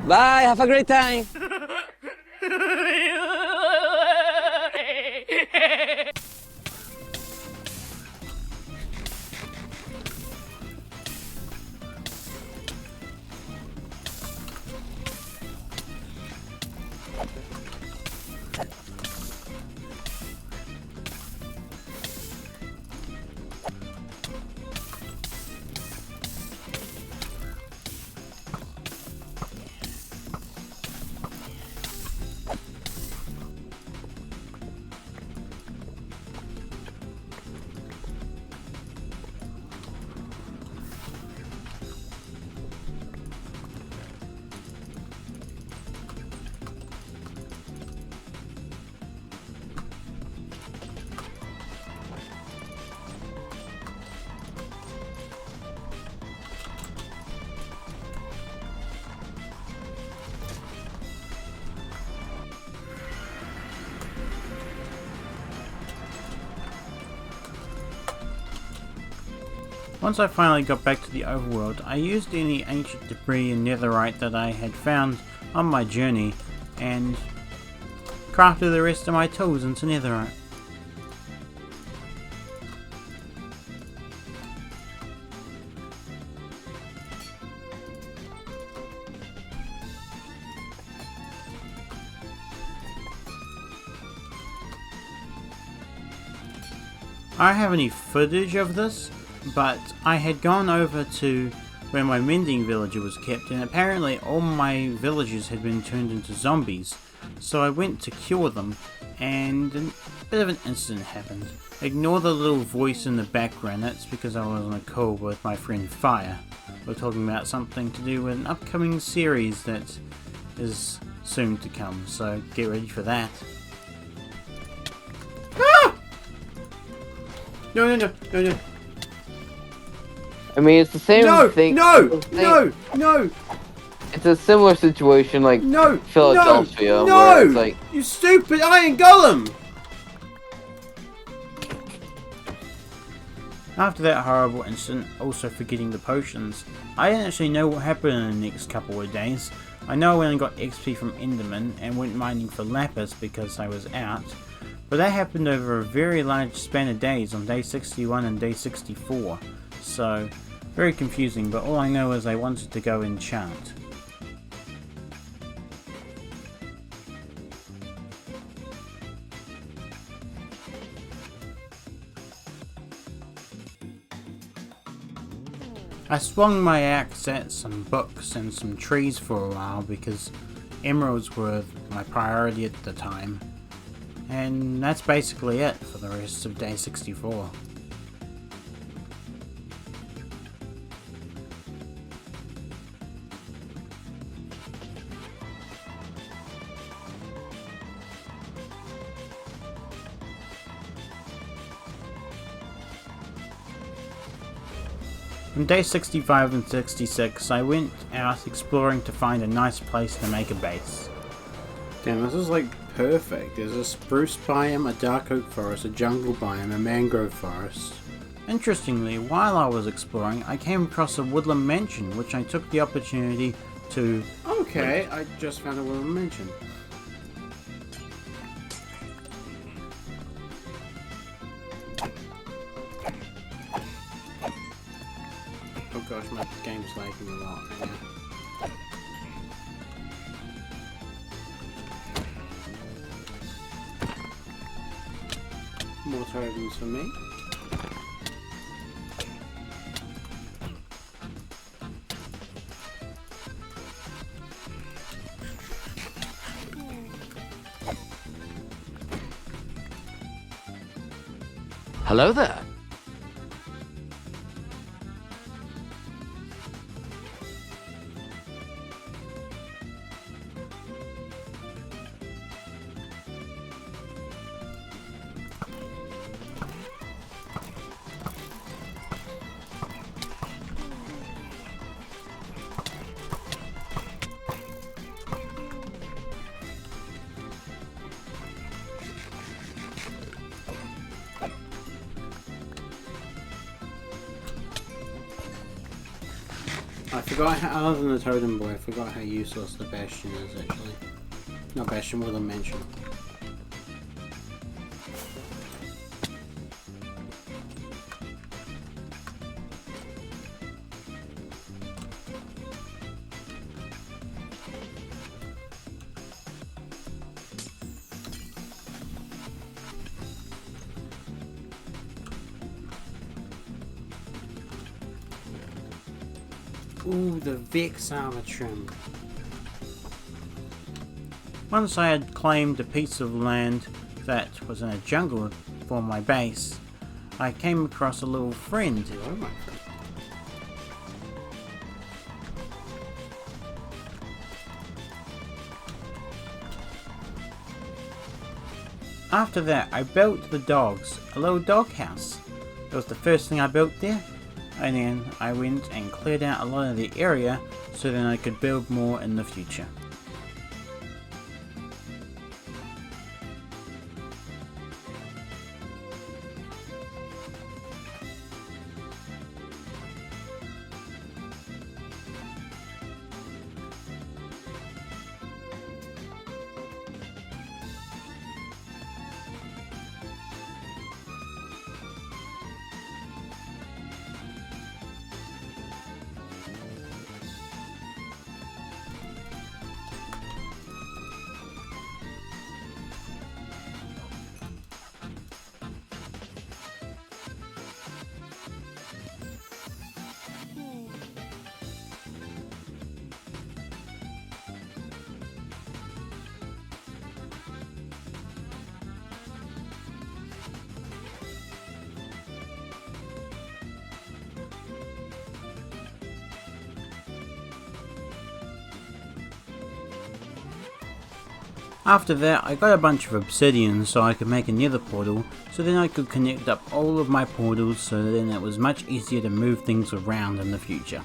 Bye, have a great time. Once I finally got back to the overworld, I used any ancient debris and netherite that I had found on my journey and crafted the rest of my tools into netherite. I don't have any footage of this, but I had gone over to where my mending villager was kept, and apparently all my villagers had been turned into zombies. So I went to cure them, and a bit of an incident happened. Ignore the little voice in the background, that's because I was on a call with my friend Fire. We're talking about something to do with an upcoming series that is soon to come, so get ready for that. Ah! No. I mean, it's the same thing. No! It's a similar situation like No! Philadelphia, No! where it's like, You stupid iron golem! After that horrible incident, also forgetting the potions, I didn't actually know what happened in the next couple of days. I know I only got XP from Enderman and went mining for Lapis because I was out, but that happened over a very large span of days on day 61 and day 64, so very confusing, but all I know is I wanted to go enchant. I swung my axe at some books and some trees for a while because emeralds were my priority at the time. And that's basically it for the rest of day 64. On day 65 and 66, I went out exploring to find a nice place to make a base. Damn, this is like perfect. There's a spruce biome, a dark oak forest, a jungle biome, a mangrove forest. Interestingly, while I was exploring, I came across a woodland mansion, which I took the opportunity to... Okay, I just found a woodland mansion. Oh gosh, my game's lagging a lot. Hang on. More totems for me. Hello there. I forgot how, other than the totem boy, I forgot how useless the bastion is actually. Not bastion, woodland mansion. Ooh, the Vex armor trim. Once I had claimed a piece of land that was in a jungle for my base, I came across a little friend. Hello, my friend. After that, I built the dogs a little dog house. It was the first thing I built there, and then I went and cleared out a lot of the area so then I could build more in the future. After that, I got a bunch of obsidian so I could make a nether portal, so then I could connect up all of my portals, so then it was much easier to move things around in the future.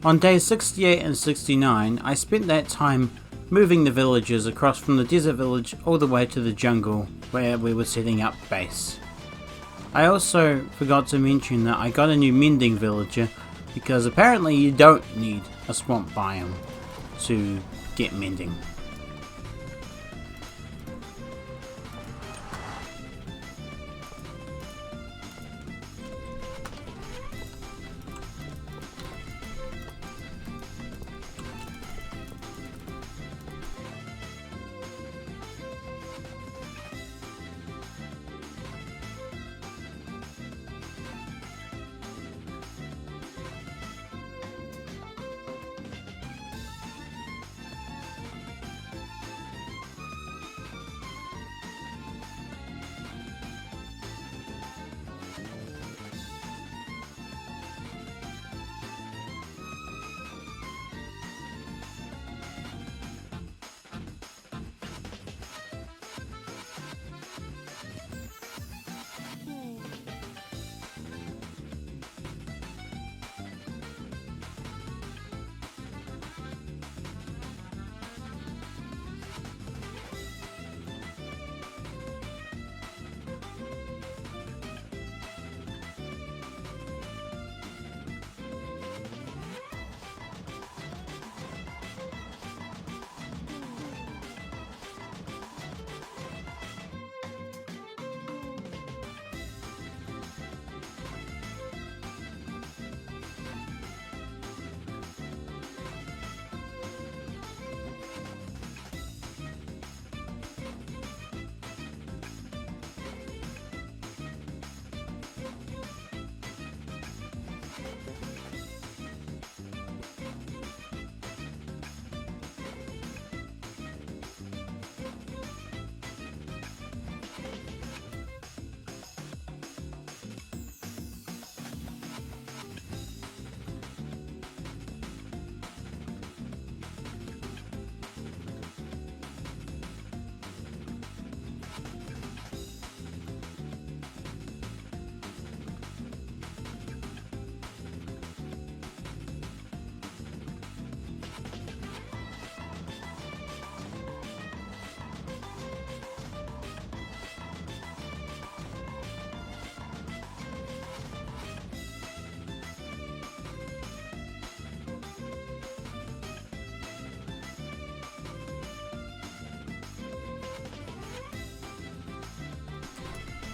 On days 68 and 69, I spent that time moving the villagers across from the desert village all the way to the jungle where we were setting up base. I also forgot to mention that I got a new mending villager because apparently you don't need a swamp biome to get mending.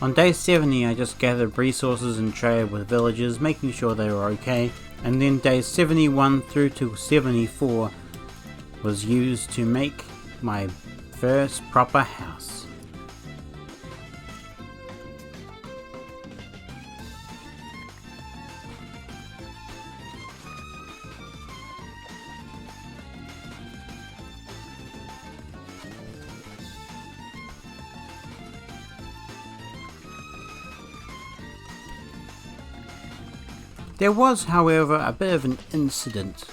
On day 70 I just gathered resources and traded with villagers, making sure they were okay, and then days 71 through to 74 was used to make my first proper house. There was, however, a bit of an incident.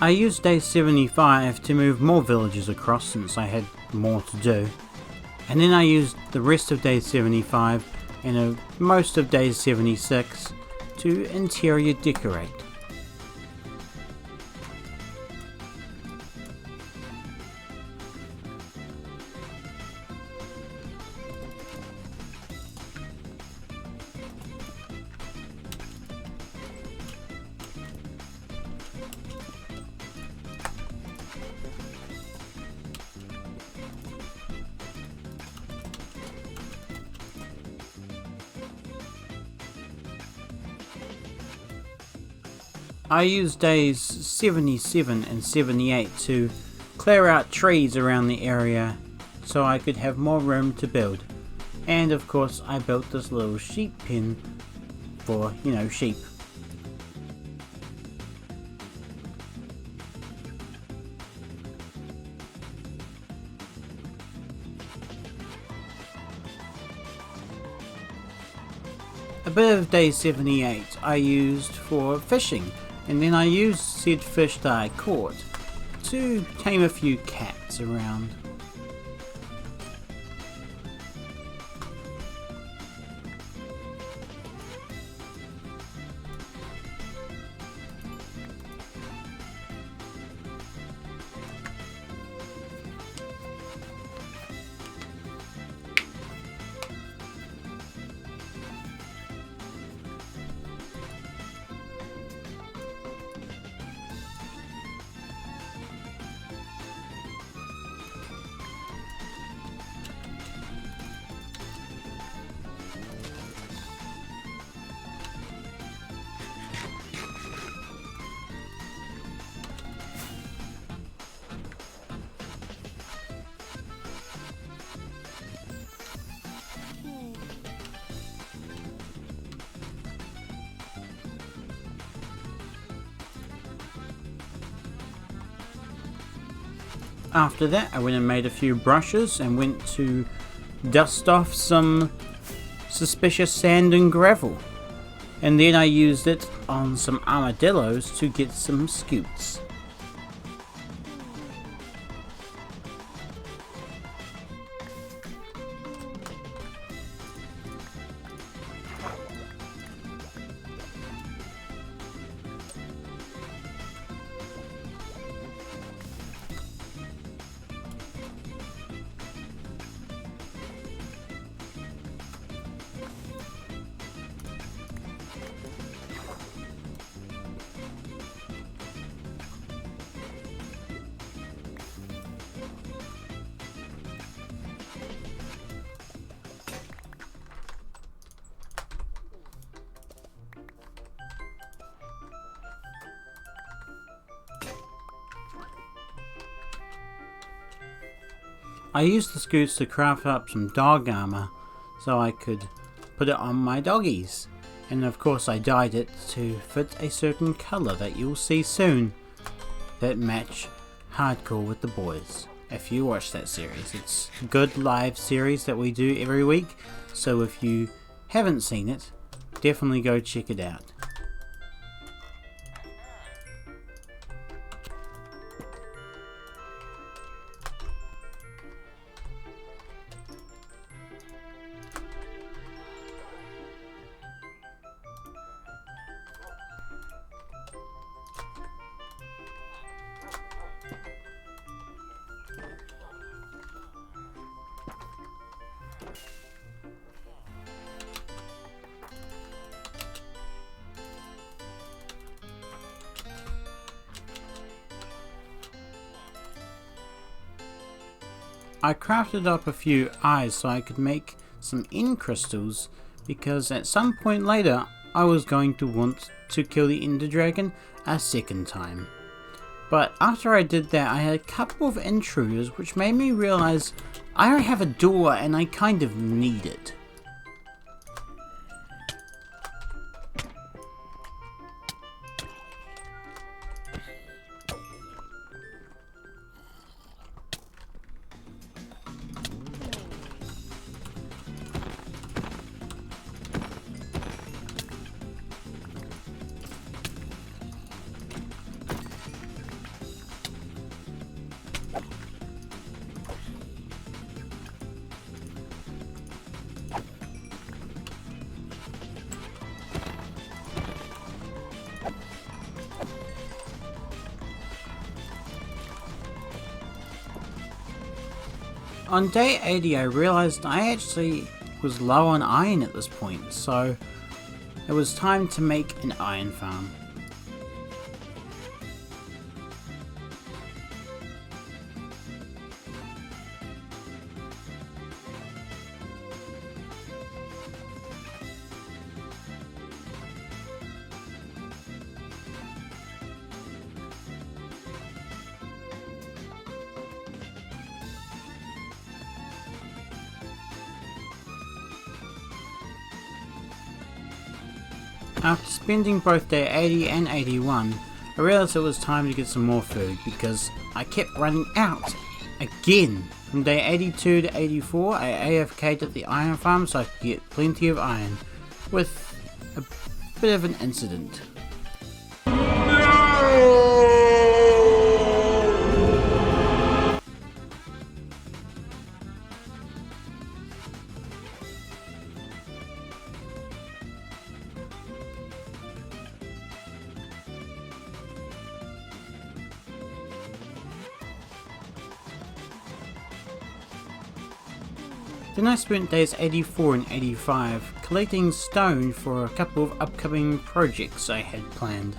I used day 75 to move more villages across since I had more to do. And then I used the rest of day 75 and most of day 76 to interior decorate. I used days 77 and 78 to clear out trees around the area so I could have more room to build. And of course I built this little sheep pen for, sheep. A bit of day 78 I used for fishing, and then I used said fish that I caught to tame a few cats around. After that I went and made a few brushes and went to dust off some suspicious sand and gravel, and then I used it on some armadillos to get some scoots. I used the scoots to craft up some dog armor so I could put it on my doggies, and of course I dyed it to fit a certain colour that you'll see soon that match Hardcore with the Boys. If you watch that series, it's a good live series that we do every week, so if you haven't seen it, definitely go check it out. I crafted up a few eyes so I could make some end crystals, because at some point later I was going to want to kill the Ender Dragon a second time. But after I did that I had a couple of intruders which made me realize I don't have a door and I kind of need it. On day 80 I realised I actually was low on iron at this point, so it was time to make an iron farm. After spending both day 80 and 81, I realised it was time to get some more food because I kept running out again. From day 82 to 84 I AFK'd at the iron farm so I could get plenty of iron, with a bit of an incident. Then I spent days 84 and 85 collecting stone for a couple of upcoming projects I had planned.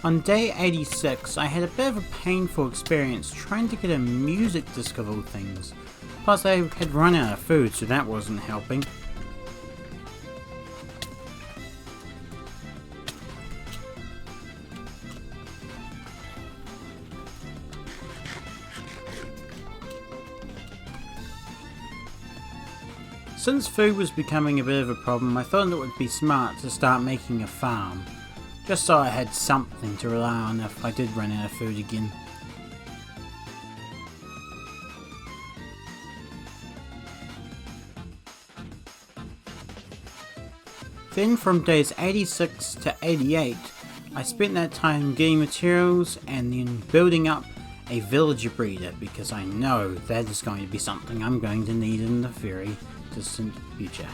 On day 86 I had a bit of a painful experience trying to get a music disc of all things. Plus I had run out of food, so that wasn't helping. Since food was becoming a bit of a problem, I thought it would be smart to start making a farm, just so I had something to rely on if I did run out of food again. Then from days 86 to 88, I spent that time getting materials and then building up a villager breeder, because I know that is going to be something I'm going to need in the very distant future.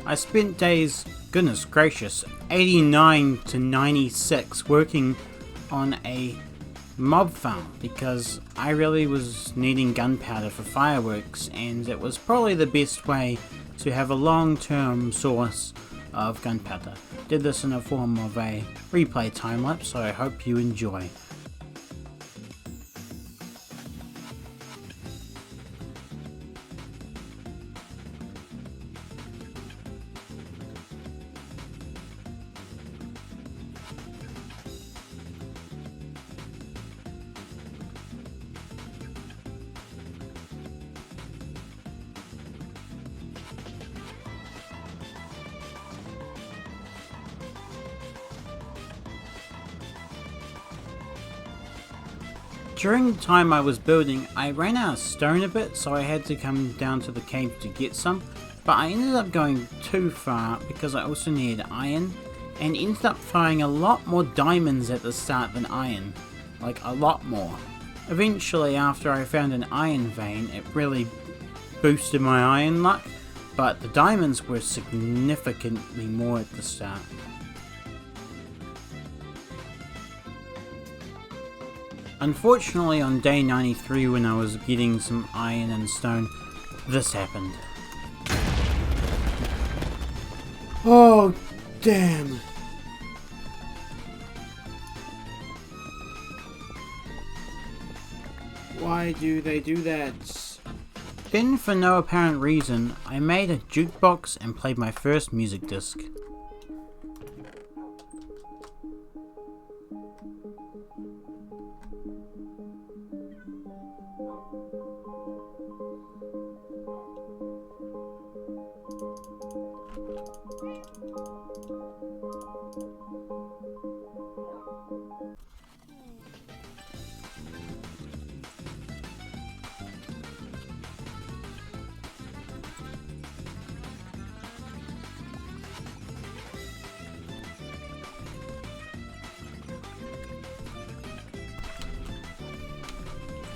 I spent days, goodness gracious, 89 to 96 working on a mob farm because I really was needing gunpowder for fireworks, and it was probably the best way to have a long-term source of gunpowder. Did this in a form of a replay time-lapse, so I hope you enjoy. During the time I was building, I ran out of stone a bit, so I had to come down to the cave to get some, but I ended up going too far because I also needed iron, and ended up finding a lot more diamonds at the start than iron, like a lot more. Eventually, after I found an iron vein, it really boosted my iron luck, but the diamonds were significantly more at the start. Unfortunately, on day 93 when I was getting some iron and stone, this happened. Oh, damn. Why do they do that? Then, for no apparent reason, I made a jukebox and played my first music disc.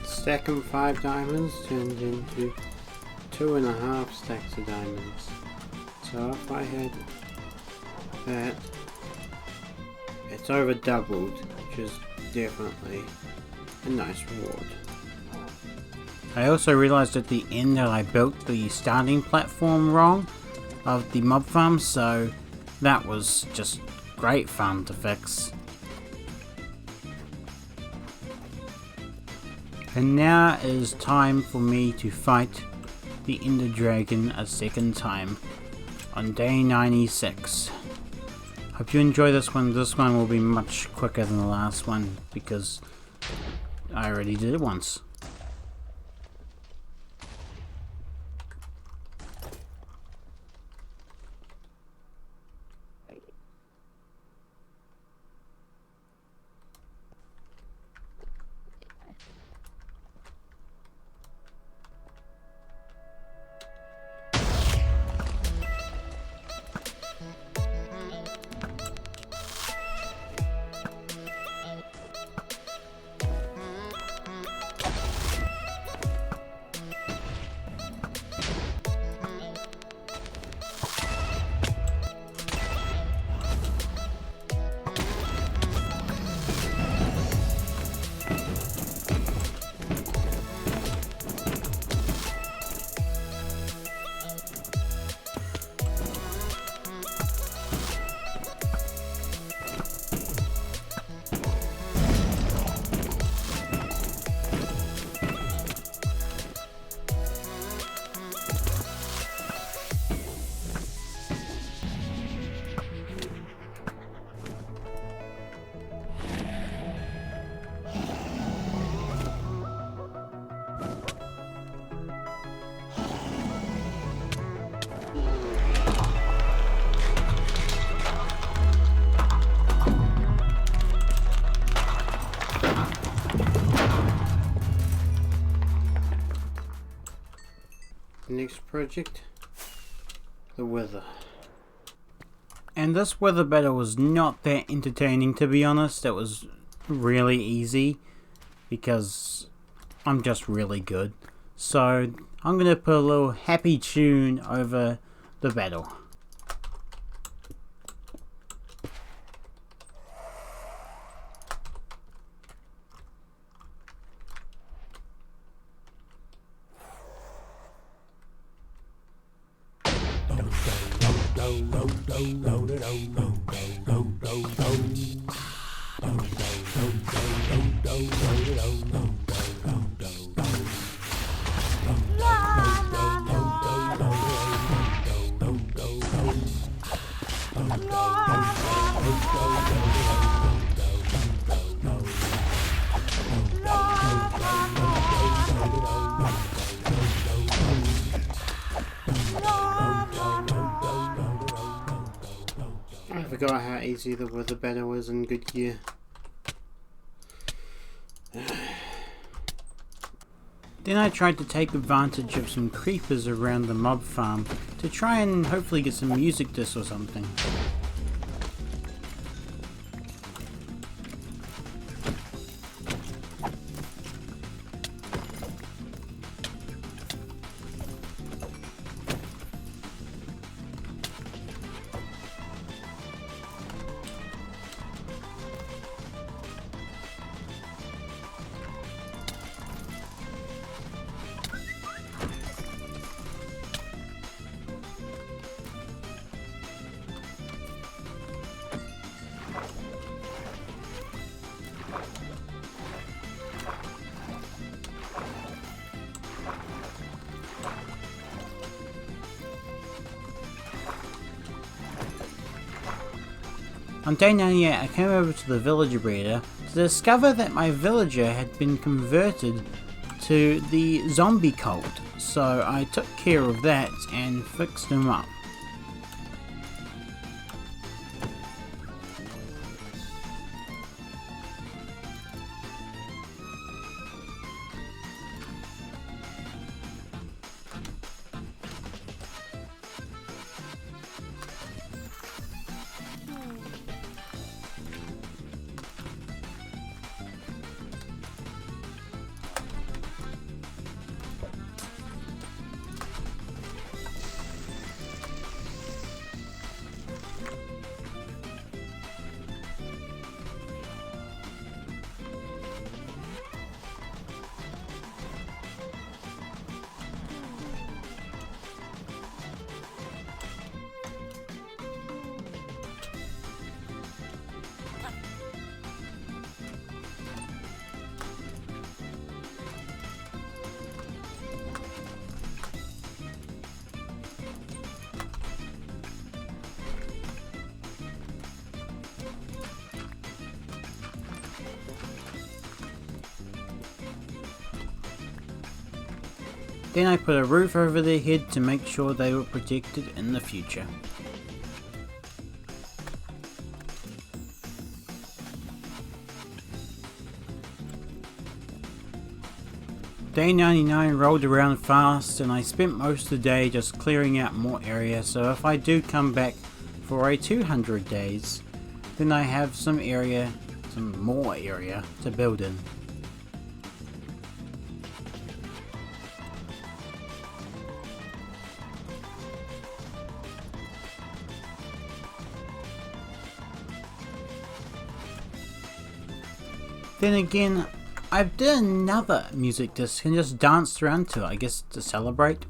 Stacking 5 diamonds turned into 2.5 stacks of diamonds. So if I had that, it's over doubled, which is definitely a nice reward. I also realised at the end that I built the starting platform wrong of the mob farm, so that was just great fun to fix. And now it is time for me to fight the Ender Dragon a second time on day 96. Hope you enjoy this one. This one will be much quicker than the last one because I already did it once. Next project, the weather. And this weather battle was not that entertaining, to be honest. It was really easy because I'm just really good. So I'm going to put a little happy tune over the battle. I forgot how easy the weather battle is in Good Gear. Then I tried to take advantage of some creepers around the mob farm to try and hopefully get some music discs or something. On day 98 I came over to the villager breeder to discover that my villager had been converted to the zombie cult, so I took care of that and fixed him up. Then I put a roof over their head to make sure they were protected in the future. Day 99 rolled around fast and I spent most of the day just clearing out more area, so if I do come back for a 200 days, then I have some more area to build in. Then again, I did another music disc and just danced around to it, I guess to celebrate.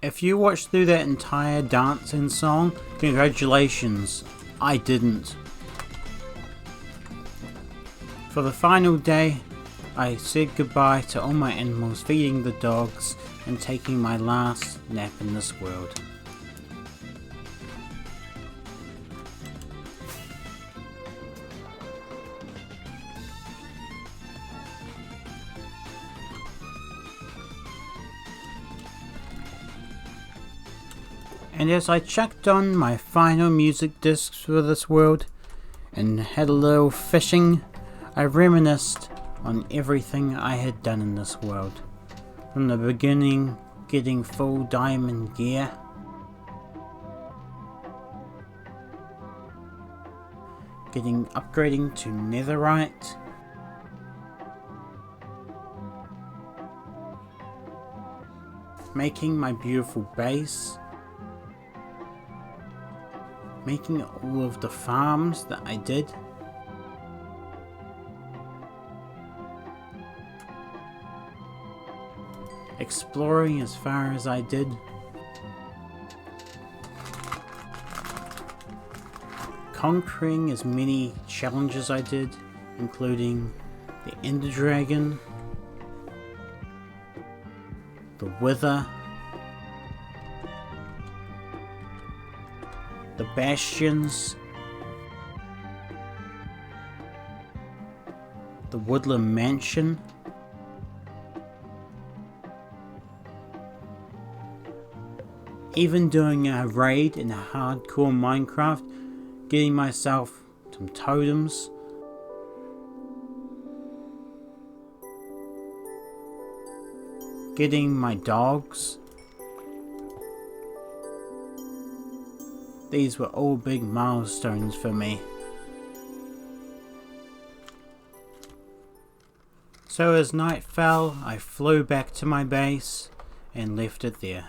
If you watched through that entire dancing song, congratulations, I didn't. For the final day, I said goodbye to all my animals, feeding the dogs and taking my last nap in this world. And as I chucked on my final music discs for this world and had a little fishing, I reminisced on everything I had done in this world. From the beginning, getting full diamond gear, upgrading to netherite, making my beautiful base, making all of the farms that I did, exploring as far as I did, conquering as many challenges I did, including the Ender Dragon, the Wither, the Bastions, the Woodland Mansion, even doing a raid in a hardcore Minecraft, getting myself some totems, getting my dogs. These were all big milestones for me. So as night fell, I flew back to my base and left it there.